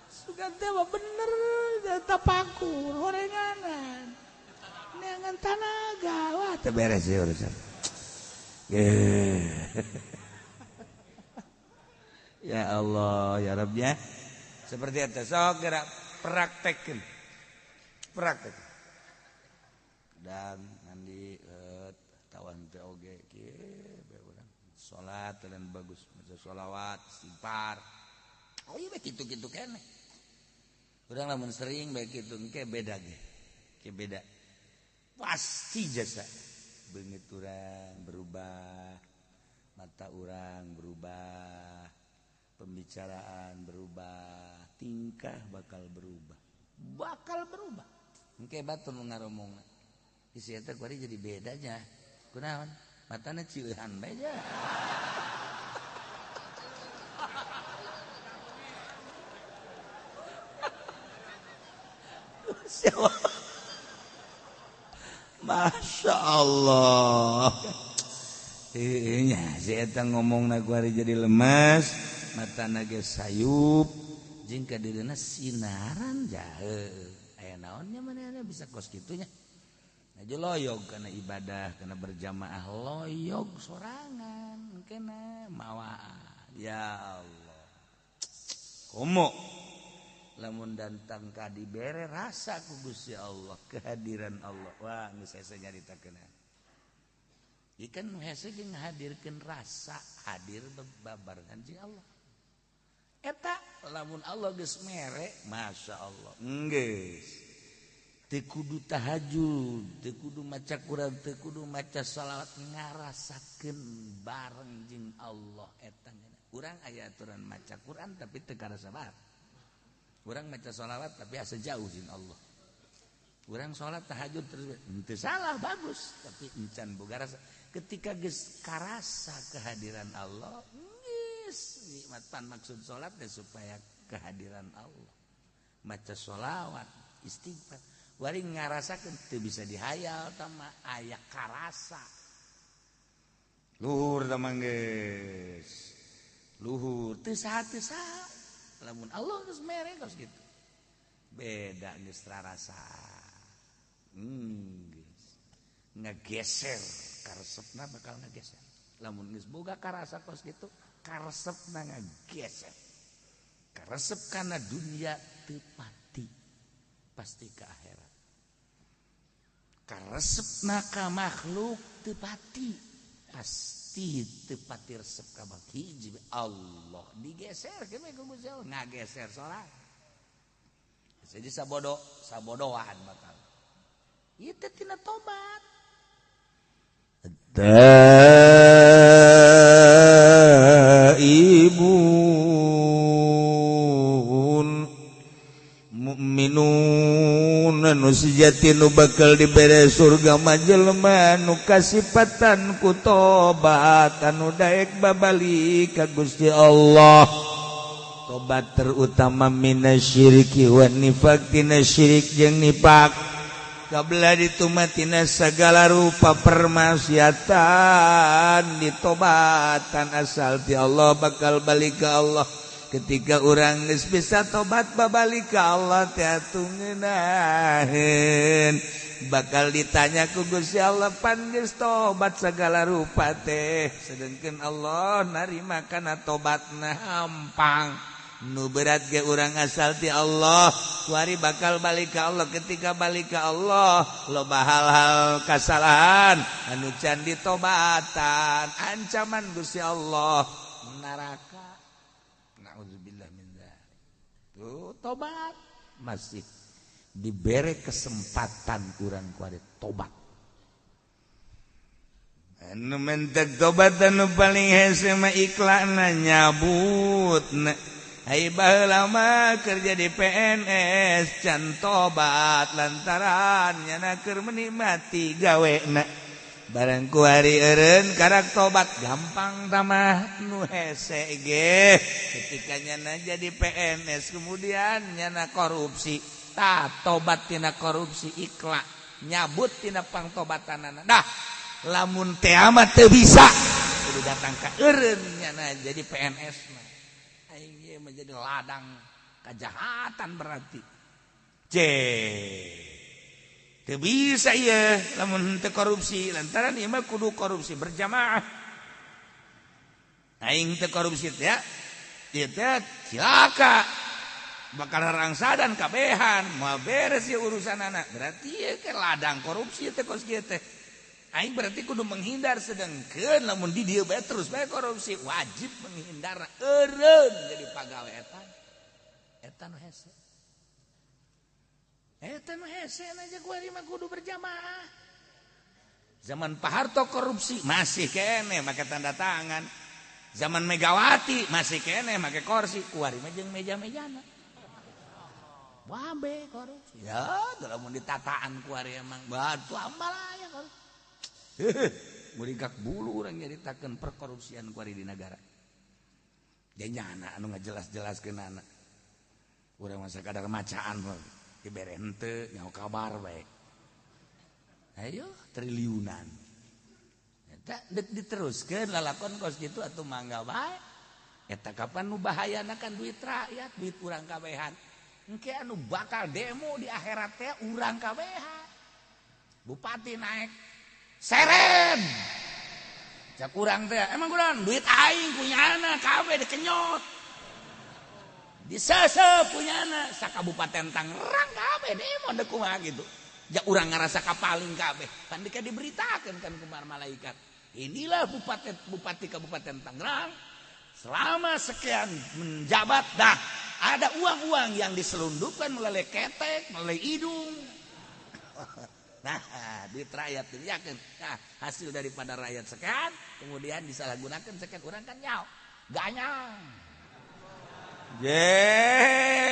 Sugan teh mah bener tapakur orenganan. Neangan tanaga. Wah, teu beres ya urusan. Ya Allah, ya Rabbnya. Seperti itu. Sok gerak praktekin. Dan nanti tawan teh oge kieu urang. Salat dan bagus maca sholawat, istighfar. Oh iya kitu-kitu keneh. Urang lamun sering bae kitu engke beda ge. Ke beda. Pasti jasa. Beungeut urang berubah. Mata urang berubah. Pembicaraan berubah, tingkah bakal berubah. Engke batur ngaromongna. Isi eta kuari jadi bedanya. Kunaon? Matana cieuhan bae ja. Masya Allah. Nya si eta ngomongna kuari jadi lemes. Mata naga sayup jeung kadirina sinaran jahe aya naonnya manehna bisa kos kitunya aja loyog kana ibadah kana berjamaah loyog sorangan kena mawaan ya Allah komo lamun dantang ka dibere rasa ku Gusti Allah kehadiran Allah wah geus hese nyaritakeun ikan hese jeung ngahadirkeun rasa hadir babarengan jeung Allah. Eta lamun Allah geus mere, masya Allah, geus. Teu kudu tahajud, teu kudu maca Quran, teu kudu maca salawat ngarasakeun bareng jeung Allah eta. Urang aya aturan maca Quran tapi teu karasa bareng. Urang maca salawat tapi asa jauh jeung Allah. Urang salat tahajud terus teu salah bagus, tapi encan boga rasa. Ketika geus karasa kehadiran Allah, nikmatan maksud sholat supaya kehadiran Allah maca sholawat istighfar wari ngarasakeun teu bisa dihayal tama aya karasa luhur tama geus luhur teu saha lamun Allah geus mere geus kitu beda geus rarasa geus ngageser karesepna bakal ngageser lamun geus boga karasa kos kitu karesepna ngageser karesep kana dunia teu pasti ka akhirat karesepna ka makhluk teu pasti teu pati resep ka hiji Allah digeser ke ku Gusti Allah ngageser salat jadi sabodohan bakal ieu teh tina tobat ibun mukminun anu sejati nu bakal dibere surga majelma nu kasipatan ku tobat anu daek babalik ka Gusti Allah tobat terutama minasyiriki wa nifaq tina syirik jeung nifaq kabla ditumatina segala rupa permaksiatan ditobatan asal ti Allah bakal balik ke Allah ketika orang geus bisa tobat babalik ka Allah teh atuh ngeunaheun bakal ditanya ku Gusti Allah pan geus tobat segala rupa teh sedengkeun Allah narima kana tobatna hampang nu berat ge urang asal ti Allah kuari bakal balik ka Allah ketika balik ka Allah loba hal-hal kasalahan anu can ditobatan ancaman Gusti Allah neraka naudzubillah min dzalik tuh tobat masih dibere kesempatan urang kuari tobat anu mentek tobat anu paling hese mah ikhlana nyabutna ai baheula mah kerja di PNS can tobat lantaran nyana keur menikmati gawena barang kuari eureun karak tobat gampang tamah nu hese ge ketika nyana jadi PNS kemudian nyana korupsi tah tobat tina korupsi ikhlas nyabut tina pangtobatanana dah lamun teu amat teu bisa kudu datang ka eureun nyana jadi PNS mah aing menjadi ladang kejahatan berarti teu bisa ieu lamun teu korupsi lantaran ieu mah kudu korupsi berjamaah aing teu korupsi teh ya ieu teh cilaka bakal rangsadan kabehan moal beres ieu urusanana berarti ieu ke ladang korupsi teh kos kieu teh aing berarti kudu menghindar sedengkeun lamun di dieu bae terus bae korupsi wajib menghindar eureun jadi pagawe eta nu hese aja kuari mah kudu berjamaah zaman Pak Harto korupsi masih kene make tanda tangan zaman Megawati masih kene make kursi kuari mah jeung meja-mejana wabe korupsi ya lamun ditataan kuari emang batu ambal aya korupsi muringkak bulu orang nyaritakeun perkorupsian kuari di negara. Janyana anu ngajelas-jelaskeun anak. Urang masa kadar macaan mah dibere henteu nyaho kabar bae. Ayo triliunan. Eta deuk diteruskeun lalakon kos kitu atuh mangga bae. Eta kapan nu bahayana kan duit rakyat, duit urang kabehan. Engke anu bakal demo di akhirat teh urang kabehan. Bupati naik seren cak kurang teh emang kurang duit aing punyana kabeh dikenyot disesep punyana sakabupaten Tangerang kabeh demo da kumaha gitu jak urang ngarasa kapaling kabeh kan diberitakeun kan ku malaikat inilah bupati Kabupaten Tangerang selama sekian menjabat dah ada uang-uang yang diselundupkan melalui ketek melalui hidung. Nah, duit rakyat yakin. Nah, hasil daripada rakyat sekian, kemudian disalahgunakan sekian orang kan nyao. Ganyang.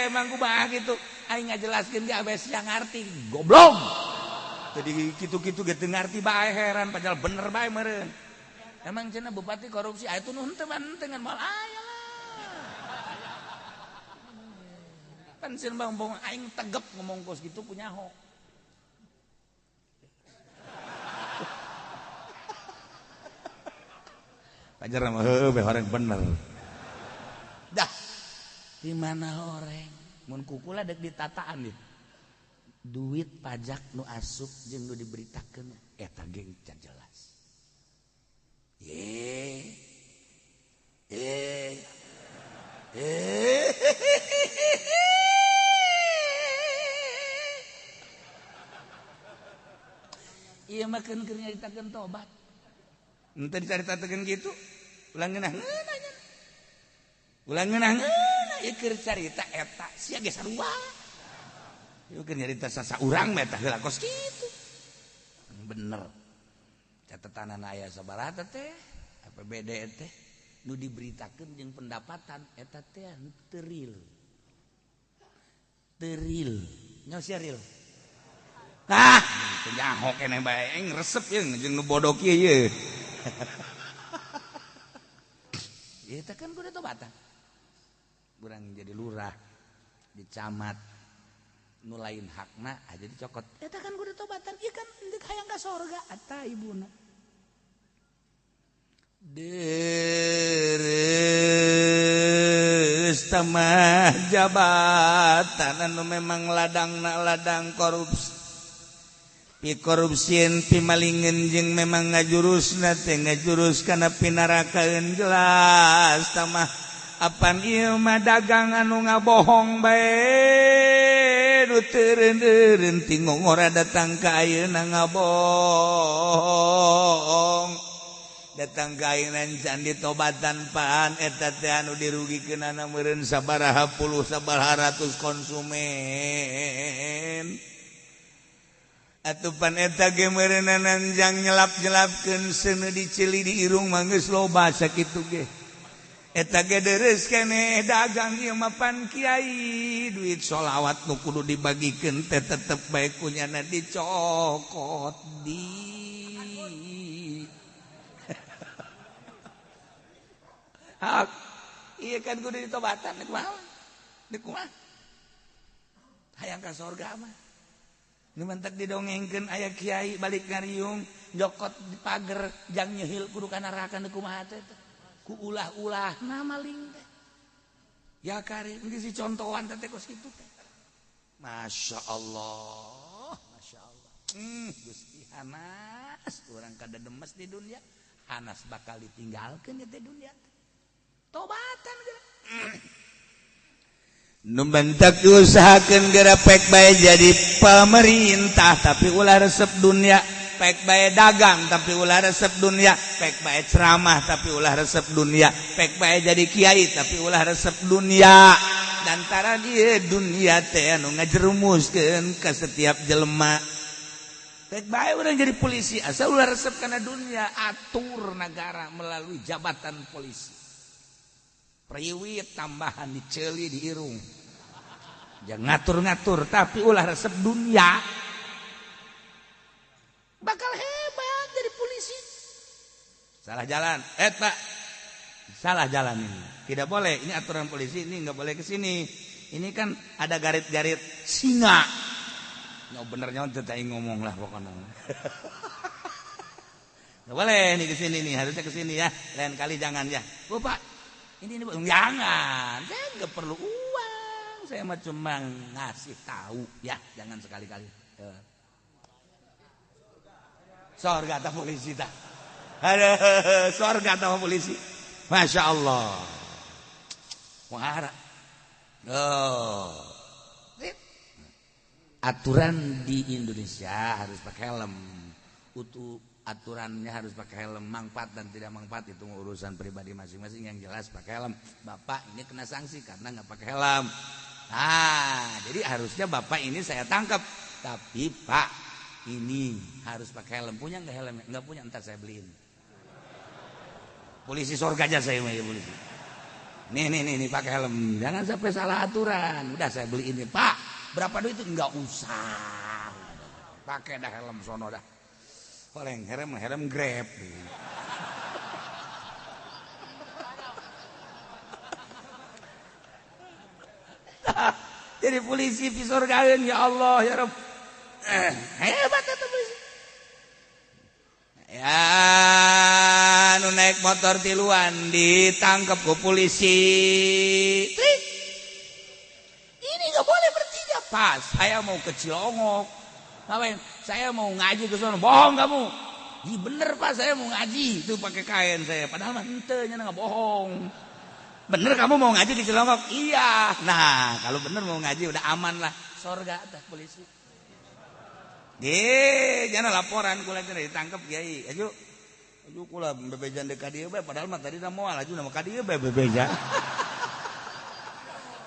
Emang kumaha gitu. Aing ngajelaskeun ge abes yang ngarti, goblok. Jadi kitu-kitu ge teu ngarti bae heran padahal bener bae meureun. Emang cenah bupati korupsi aya tuh nu henteu ngan moal aya lah. Pan sieun bang aing tegep ngomong kos gitu punya ho. Ajar mah heuh orang bener. Dah. Di mana orang? Mun kukula dek ditataan ieu. Duit pajak nu asup jeung nu diberitakeun eta ge can jelas. Ieu mah keur nyaritakeun tobat. Ente dicaritakeun gitu ulang ngeunah nya ulang ngeunah ieu keur carita eta sia ge sarua ieu keur nyarita sasa urang mah eta heula kos kitu bener catetanana aya sabaraha teh APBD teh nu diberitakeun jeung pendapatan eta teh teu real nya sia real teu nyaho keneh bae aing resep yeung jeung nu bodoh kieu ye eta kan kudu tobatan urang jadi lurah di camat nu lain hakna aja dicokot eta kan kudu tobatan ieu kan deuk hayang ka sorga eta ibuna deres sama jabatan anu memang ladang korupsi pimalingen jeung memang ngajurusna teh ngajurus kana pinarakaeun jelas tamah apan ieu mah dagang anu ngabohong bae nu teureun-teureun tingong ora datang ka ayeuna ngabohong datang ka ayeuna can ditobatan paan eta teh anu dirugikeunana meureun sabaraha puluh sabaraha ratus konsumen atupan eta ge meureunna nanjang nyelap-nyelapkeun seuneu diceli di irung mah geus loba sakitu ge eta ge deres keneh dagang ieu mah pan kiai duit sholawat nu kudu dibagikeun teh tetep bae kunyana dicokot di hak ieu kan kudu ditobatan deuk kumaha hayang ka sorga mah nu mentek didongengkeun aya kiai balik ngariung jokot di pager jang nyeuhil kudu ka neraka deuk kumaha teh ku ulah-ulahna maling teh ya karim geus dicontohan teh kos kitu teh masyaallah Gusti Hanas urang kada demes di dunia Hanas bakal ditinggalkeun di dunia teh tobatan nu bentek diusahakeun geura pek bae jadi pemerintah tapi ulah resep dunia pek bae dagang tapi ulah resep dunia pek bae ceramah tapi ulah resep dunia pek bae jadi kiai tapi ulah resep dunia dantara dieu dunia teh anu ngajerumuskeun ka setiap jelema pek bae urang jadi polisi asal ulah resep kana dunia atur negara melalui jabatan polisi priwit tambahan diceli di irung jangan ngatur-ngatur tapi ulah resep dunia bakal hebat jadi polisi salah jalan Pak salah jalan ini tidak boleh ini aturan polisi ini nggak boleh ke sini ini kan ada garit-garit singa nggak bener nyontet tadi ngomong lah pokoknya nggak boleh nih ke sini nih harusnya ke sini ya lain kali jangan ya Pak ini jangan saya nggak perlu uang saya mah cuma ngasih tahu ya jangan sekali-kali sorga atau polisi tak ada sorga atau polisi masya Allah wahara aturan di Indonesia harus pakai helm aturannya harus pakai helm manfaat dan tidak manfaat itu urusan pribadi masing-masing yang jelas pakai helm bapak ini kena sanksi karena nggak pakai helm nah jadi harusnya bapak ini saya tangkap tapi Pak ini harus pakai helm punya nggak helm nggak punya entar saya beliin polisi sorga aja saya ya polisi nih pakai helm jangan sampai salah aturan udah saya beliin nih Pak berapa duit itu nggak usah pakai dah helm sono dah Oleh herem grab. Jadi polisi visor kalian ya Allah ya Rabb. Hebat itu polisi. Ya, nu naik motor tiluan ditangkap ke polisi. Ini nggak boleh bertiga pas. Saya mau ke Cilongok. Ngapain? Saya mau ngaji ke sana. Bohong kamu. Iya bener Pak, saya mau ngaji. Itu pakai kain saya. Padahal mah hentenya nggak bohong. Bener kamu mau ngaji di Cilongok? Iya. Nah, kalau bener mau ngaji udah aman lah. Sorga atas polisi. Jangan laporan kula cenah ditangkap kiai. Aju kula bebejan deuk ka dieu bae padahal mah tadi moal aju nama ka dieu bae bebeja.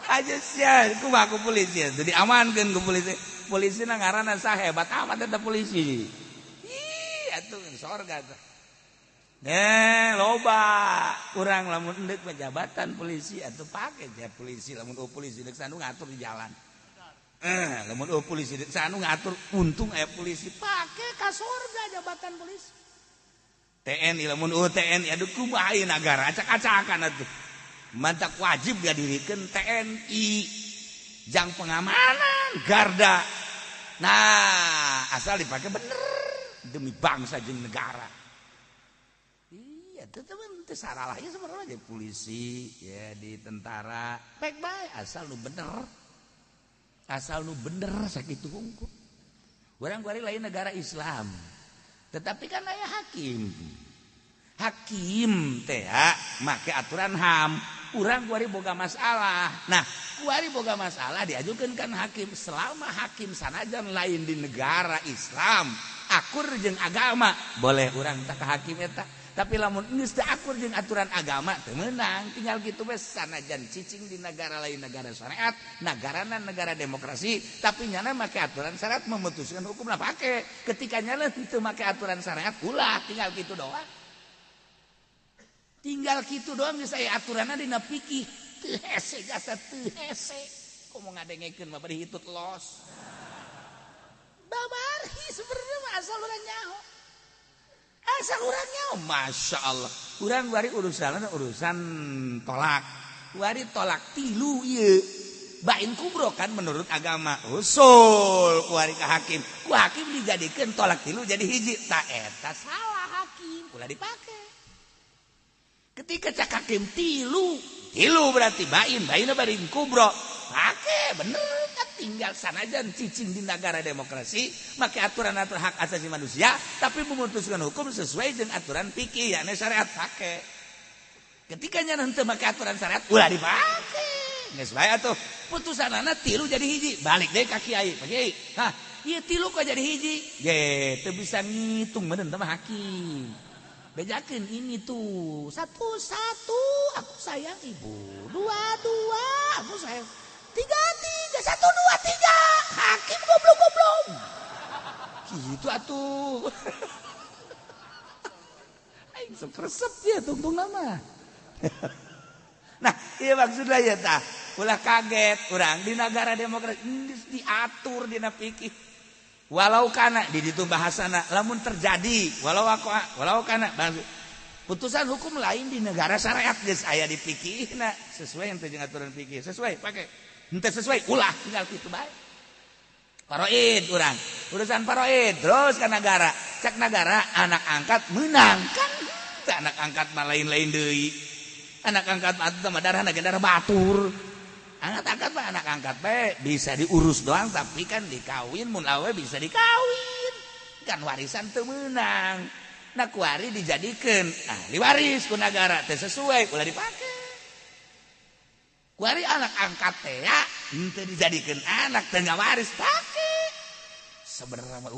Aja sia kumaha ku polisi teh diamankeun ku polisi. Polisi na ngaranna sahebat amat eta polisi. Ih atuh sorga teh. Loba urang lamun endek jabatan polisi atuh pake ya polisi lamun polisi deuk sanu ngatur di jalan. Lamun polisi deuk sanu ngatur untung aya polisi pake ka sorga jabatan polisi. TNI lamun TNI aduh kumaha ieu nagara acak-acakan atuh. Mantak wajib gadirikeun TNI. Jang pengamanan garda. Nah, asal dipakai bener demi bangsa jeung negara. ya teman salah ya sebenarnya di polisi ya di tentara baik-baik asal lu bener sakitu hungkul orang kuari lain negara Islam tetapi kan aya hakim teh make aturan HAM urang kuari boga masalah nah kuari boga masalah diajukan kan hakim selama hakim sanajan lain di negara Islam akur jeung agama boleh urang tak ke hakim eta tapi lamun geus teu akur jeung aturan agama teu meunang tinggal kitu we sanajan cicing di negara lain negara syariat nagarana negara demokrasi tapi nyana make aturan syariat memutuskan hukum lah pake ketika nyana teu make aturan syariat ulah tinggal kitu doang geus aya aturanna dina fikih teu hese jasa teu hese komo ngadengekeun mah bari hitut los babarhi sebenarnya mah asal urang nyaho asal urang nyaho masya Allah urang bari urusan tolak bari tolak 3 ieu bain kubro kan menurut agama usul kuari ka hakim ku hakim dijadikeun tolak 3 jadi hiji tak eta salah hakim ulah dipake ketika cak hakim 3 berarti bainna bari kubro pake bener kan tinggal sanajan cicing di negara demokrasi make aturan-aturan hak asasi manusia tapi memutuskan hukum sesuai dengan aturan fikih yakni syariat pake ketika nya henteu make aturan syariat ulah dipake geus bae atuh putusanana 3 jadi hiji balik deui ka kiai pak kiai hah ieu 3 kok jadi hiji ge teu bisa ngitung meureun teh mah hakim bejakeun ini tuh 1 aku sayang ibu 2 aku sayang 3 1 2 3 hakim goblok gitu atuh aing sok resep ya tungtung nama nah iya maksudnya ya tah ulah kaget urang di negara demokrasi diatur dina fikih walau kana di ditu bahasana lamun terjadi walau kana putusan hukum lain di negara syariat geus aya di fikihna sesuai henteu jeung aturan fikih sesuai pake henteu sesuai ulah tinggal kitu bae paroid urang urusan paroid terus ka negara cak negara anak angkat menang kan anak angkat mah lain-lain deui anak angkat mah darah batur anak angkat mah anak angkat bae bisa diurus doang tapi kan dikawin mun awe bisa dikawin kan warisan teu meunang nah kuari dijadikeun ahli waris ku negara teu sesuai ulah dipake kuari anak angkat teh ya henteu dijadikeun anak teu ngawaris pake sebenarnya mah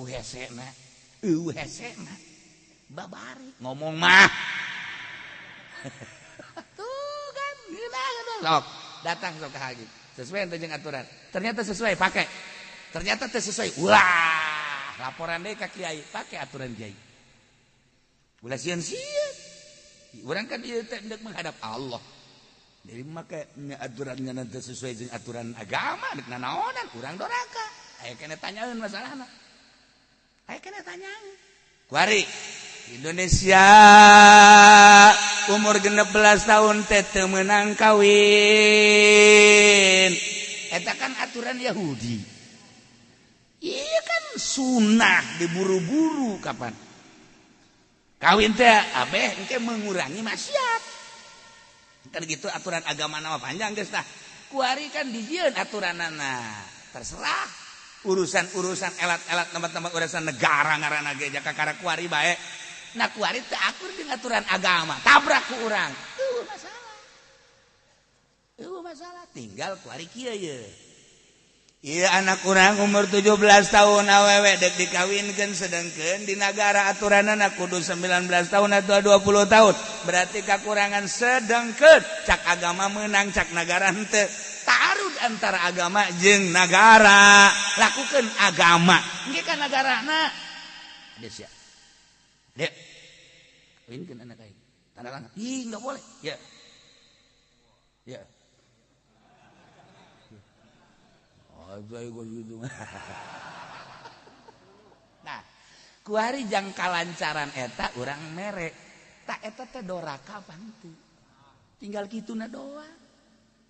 uhesena babari ngomong mah tuh kan sok datang sok ka hakim sesuai henteu jeung aturan ternyata sesuai pake ternyata teu sesuai ulah laporan deui ka kiai pake aturan kiai ulah sieun-sieun urang kan ieu teh hendak menghadap Allah jadi make aturannya nanti sesuai dengan aturan agama nek nanaonan urang doraka aya kene tanyaeun masalahna aya kene tanyaeun kuari Indonesia umur 16 tahun teh teu meunang kawin eta kan aturan Yahudi iya kan sunnah diburu-buru kapan kawin teh abeh engke mengurangi maksiat kan gitu aturan agama nama panjang geus tah kuari kan dijieun aturanana terserah urusan elat-elat tempat-tempat urusan negara ngaranna ge jakakara kuari bae nah kuari teu akur jeung aturan agama tabrak ku urang masalah tinggal kuari kieu ye ieu anak urang umur 17 tahun awewe dek dikawinkeun sedengkeun di negara aturanana kudu 19 tahun atau 20 tahun berarti kakurangan sedengkeun cak agama meunang cak negara henteu tarud antara agama jeung negara lakukeun agama engke ka nagarana geus ya dek kawinkeun anak aing tanda tangan ih enggak boleh ya nah kuari jang kalancaran eta urang mere tak eta teh doraka apa henteu tinggal kituna doang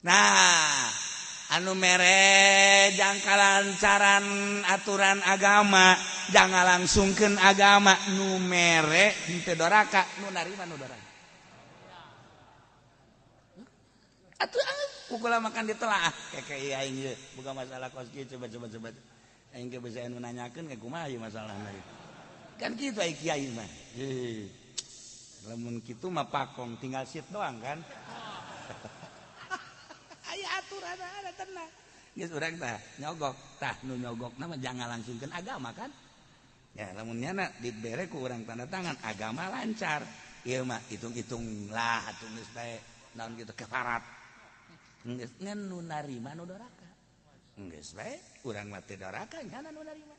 nah anu mere jang kalancaran aturan agama jangan langsungkeun agama nu mere henteu doraka nu narima nu doraka Atuh pukul makan ditelaah kayak aing ieu bukan masalah kos kieu coba aing ge bisa anu nanyakeun kayak kumaha ieu masalahna kan kitu ai kiai mah lamun kitu mah pakong tinggal sit doang kan aya aturan ada tenang geus urang tah nyogok tah nu nyogokna mah jangan langsungkeun agama kan ya lamun nyana dibere ku urang tanda tangan agama lancar ieu mah hitung-hitung lah atuh geus bae naon kitu kefarat geus ngan nu narima nu doraka geus bae urang mah teu doraka nyana nu narima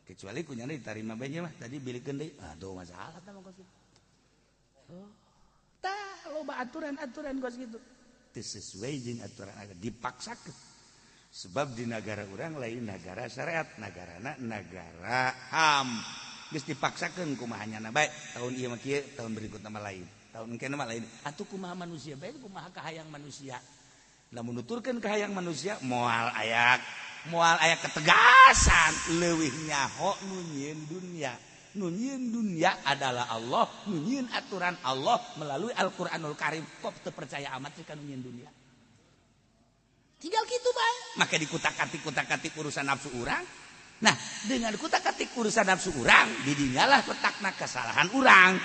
kecuali ku nyana ditarima bae mah tadi bilikeun deui aduh masalah tah mah kos tah loba aturan-aturan kos kitu teu sesuai jeung aturan agama dipaksakeun sebab di negara urang lain negara syariat nagarana negara HAM geus dipaksakeun kumaha nyana bae tahun ieu mah kieu tahun berikutna mah lain tahun engke mah lain atuh kumaha manusia bae kumaha kahayang manusia lamun nuturkeun kahayang manusia moal aya ketegasan leuwih nyaho nu nyieun dunya nu nyieun dunya adalah Allah nu nyieun aturan Allah melalui Al-Qur'anul Karim kok teu percaya amat sih ka nu nyieun dunya tinggal gitu bae maka dikutak-katik urusan nafsu urang nah dengan kutak-katik urusan nafsu urang didinyalah letakna kesalahan urang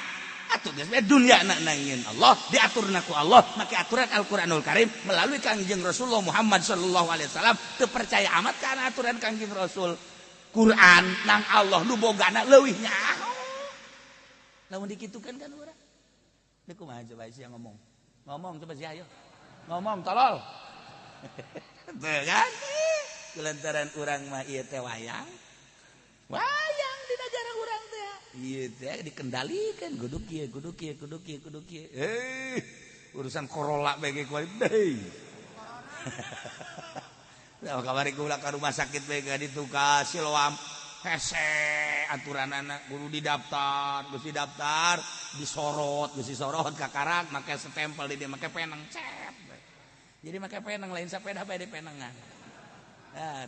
atuh geus bae dunya nangieun Allah diaturna ku Allah make aturan Al-Qur'anul Karim melalui Kangjeng Rasulullah Muhammad sallallahu alaihi wasallam teu percaya amat kana aturan Kangjeng Rasul Quran nang Allah nu bogana leuwih nyaho lamun dikitukeun kan urang deuk kumaha coba sia ngomong coba sia ayo ngomong tolol teu kan kulantaran urang mah ieu teh wayang di negara urang teh ieu teh dikendalikeun kudu kieu urusan Corolla bae ge kuali deui nah kamari kula ka rumah sakit bae ka ditu ka Siloam hese aturan anak guru didaftar geus didaftar disorot ka karak make stempel di dia make penang cet jadi make penang lain sepeda bae di penangan nah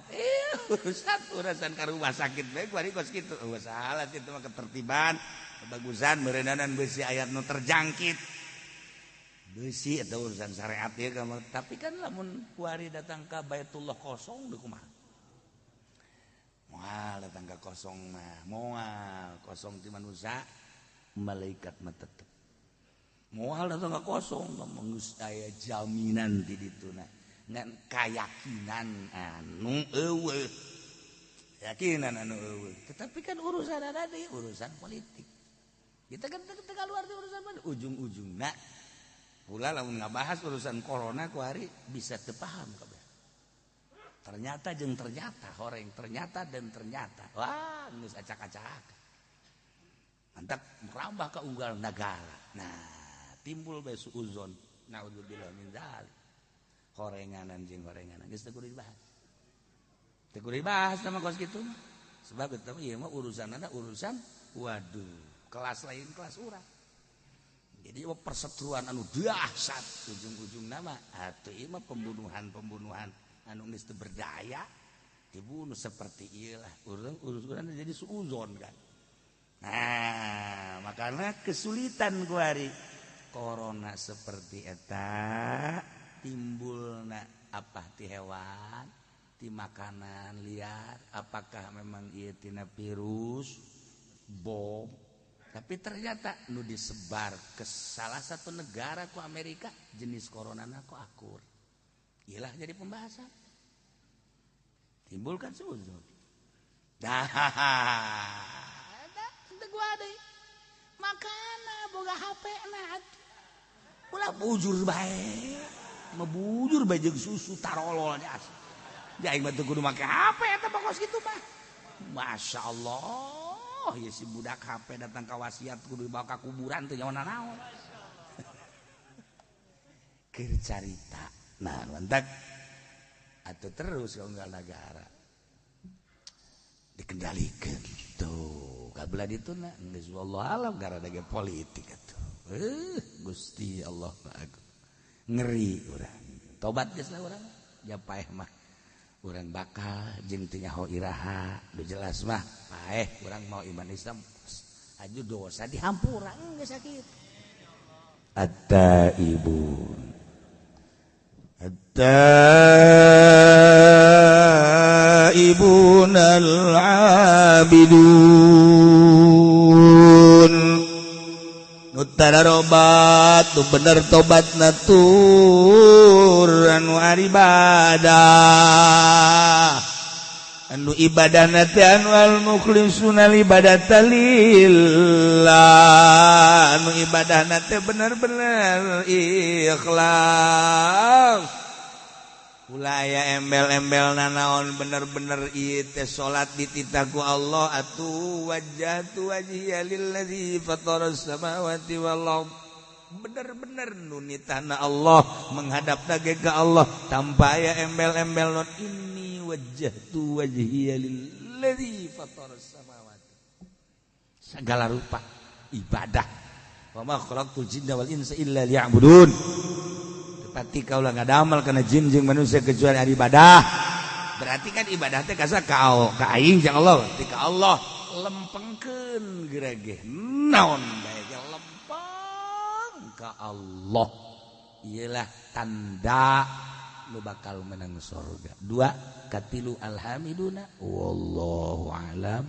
urusan ka rumah sakit bae kuari kos kitu salah kitu mah ketertiban bagusan meureunana beusi aya nu terjangkit beusi eta urusan syariat ieu tapi kan lamun kuari datang ka Baitullah kosong deuk kumaha moal datang ka kosong mah moal kosong ti manusia malaikat mah tetep moal datang ka kosong geus aya jaminan di dituna ngan kayakinan anu eueuh yakinan anu eueuh tetapi kan urusan ada deui urusan politik kita kan teu kaluar ti urusan politik ujung-ujungna pula lamun ngabahas urusan corona kuari bisa teu paham kabeh ternyata horeng ternyata wah geus acak-acak mantap merambah ka unggal negara nah timbul bae suuzon naudzubillah min dzalik horenganan geus teu kudu dibahas sama kos kitu sebab eta ieu mah urusanna urusan waduh kelas lain kelas urang jadi perseteruan anu dahsyat ujung-ujungna mah atuh ieu mah pembunuhan anu geus teu berdaya dibunuh seperti ieu lah urang jadi suuzon kan nah makanya kesulitan kuari corona seperti eta timbulna apa ti hewan ti makanan liar apakah memang ieu tina virus bom tapi ternyata nu disebar ke salah satu negara ku Amerika jenis coronana ku akur iyalah jadi pembahasan timbul kan suuzon dah teu gua deui makana boga HP na ulah bujur bae mebujur bae jeung susu tarolol nya aing mah teu kudu make HP eta pokos kitu mah masyaallah ya si budak HP datang ka wasiat kudu dibawa ka kuburan teu nyawana naon keur carita nah mantap atuh terus ka unggal negara dikendalikeun tuh kabelah dituna geus wallahu alam gara ge politik atuh Gusti Allah ngeri urang tobat geus lah urang japaeh mah urang bakal jeung teu nyaho iraha udah jelas mah paeh urang mau iman Islam aju dosa dihampurang geus sakitu at-taibun at-taibunal abidun Utararobat tu bener tobat natur anu ibadah anu ibadah nate anu al mukhlisuna ibadata lillah anu ibadah nate bener-bener ikhlas ulah aya embel-embel nanaon bener-bener ieu teh salat dititaku Allah atuh wajjahtu wajhiya lillazi fataras samawati wal ard bener-bener nu nitana Allah menghadap ge ka Allah tanpa aya embel-embel non inni wajjahtu wajhiya lillazi fataras samawati segala rupa ibadah wa ma khalaqtul jinna wal insa illa liya'budun pati kaulah ngadamal kana jin jeung manusia kecuali ari ibadah berarti kan ibadah teh kasa ka aing jeung Allah ti ka Allah lempengkeun geurage naon bae lempeng ka Allah iyalah tanda lu bakal menang surga. 2 katilu alhamiduna wallahu alam.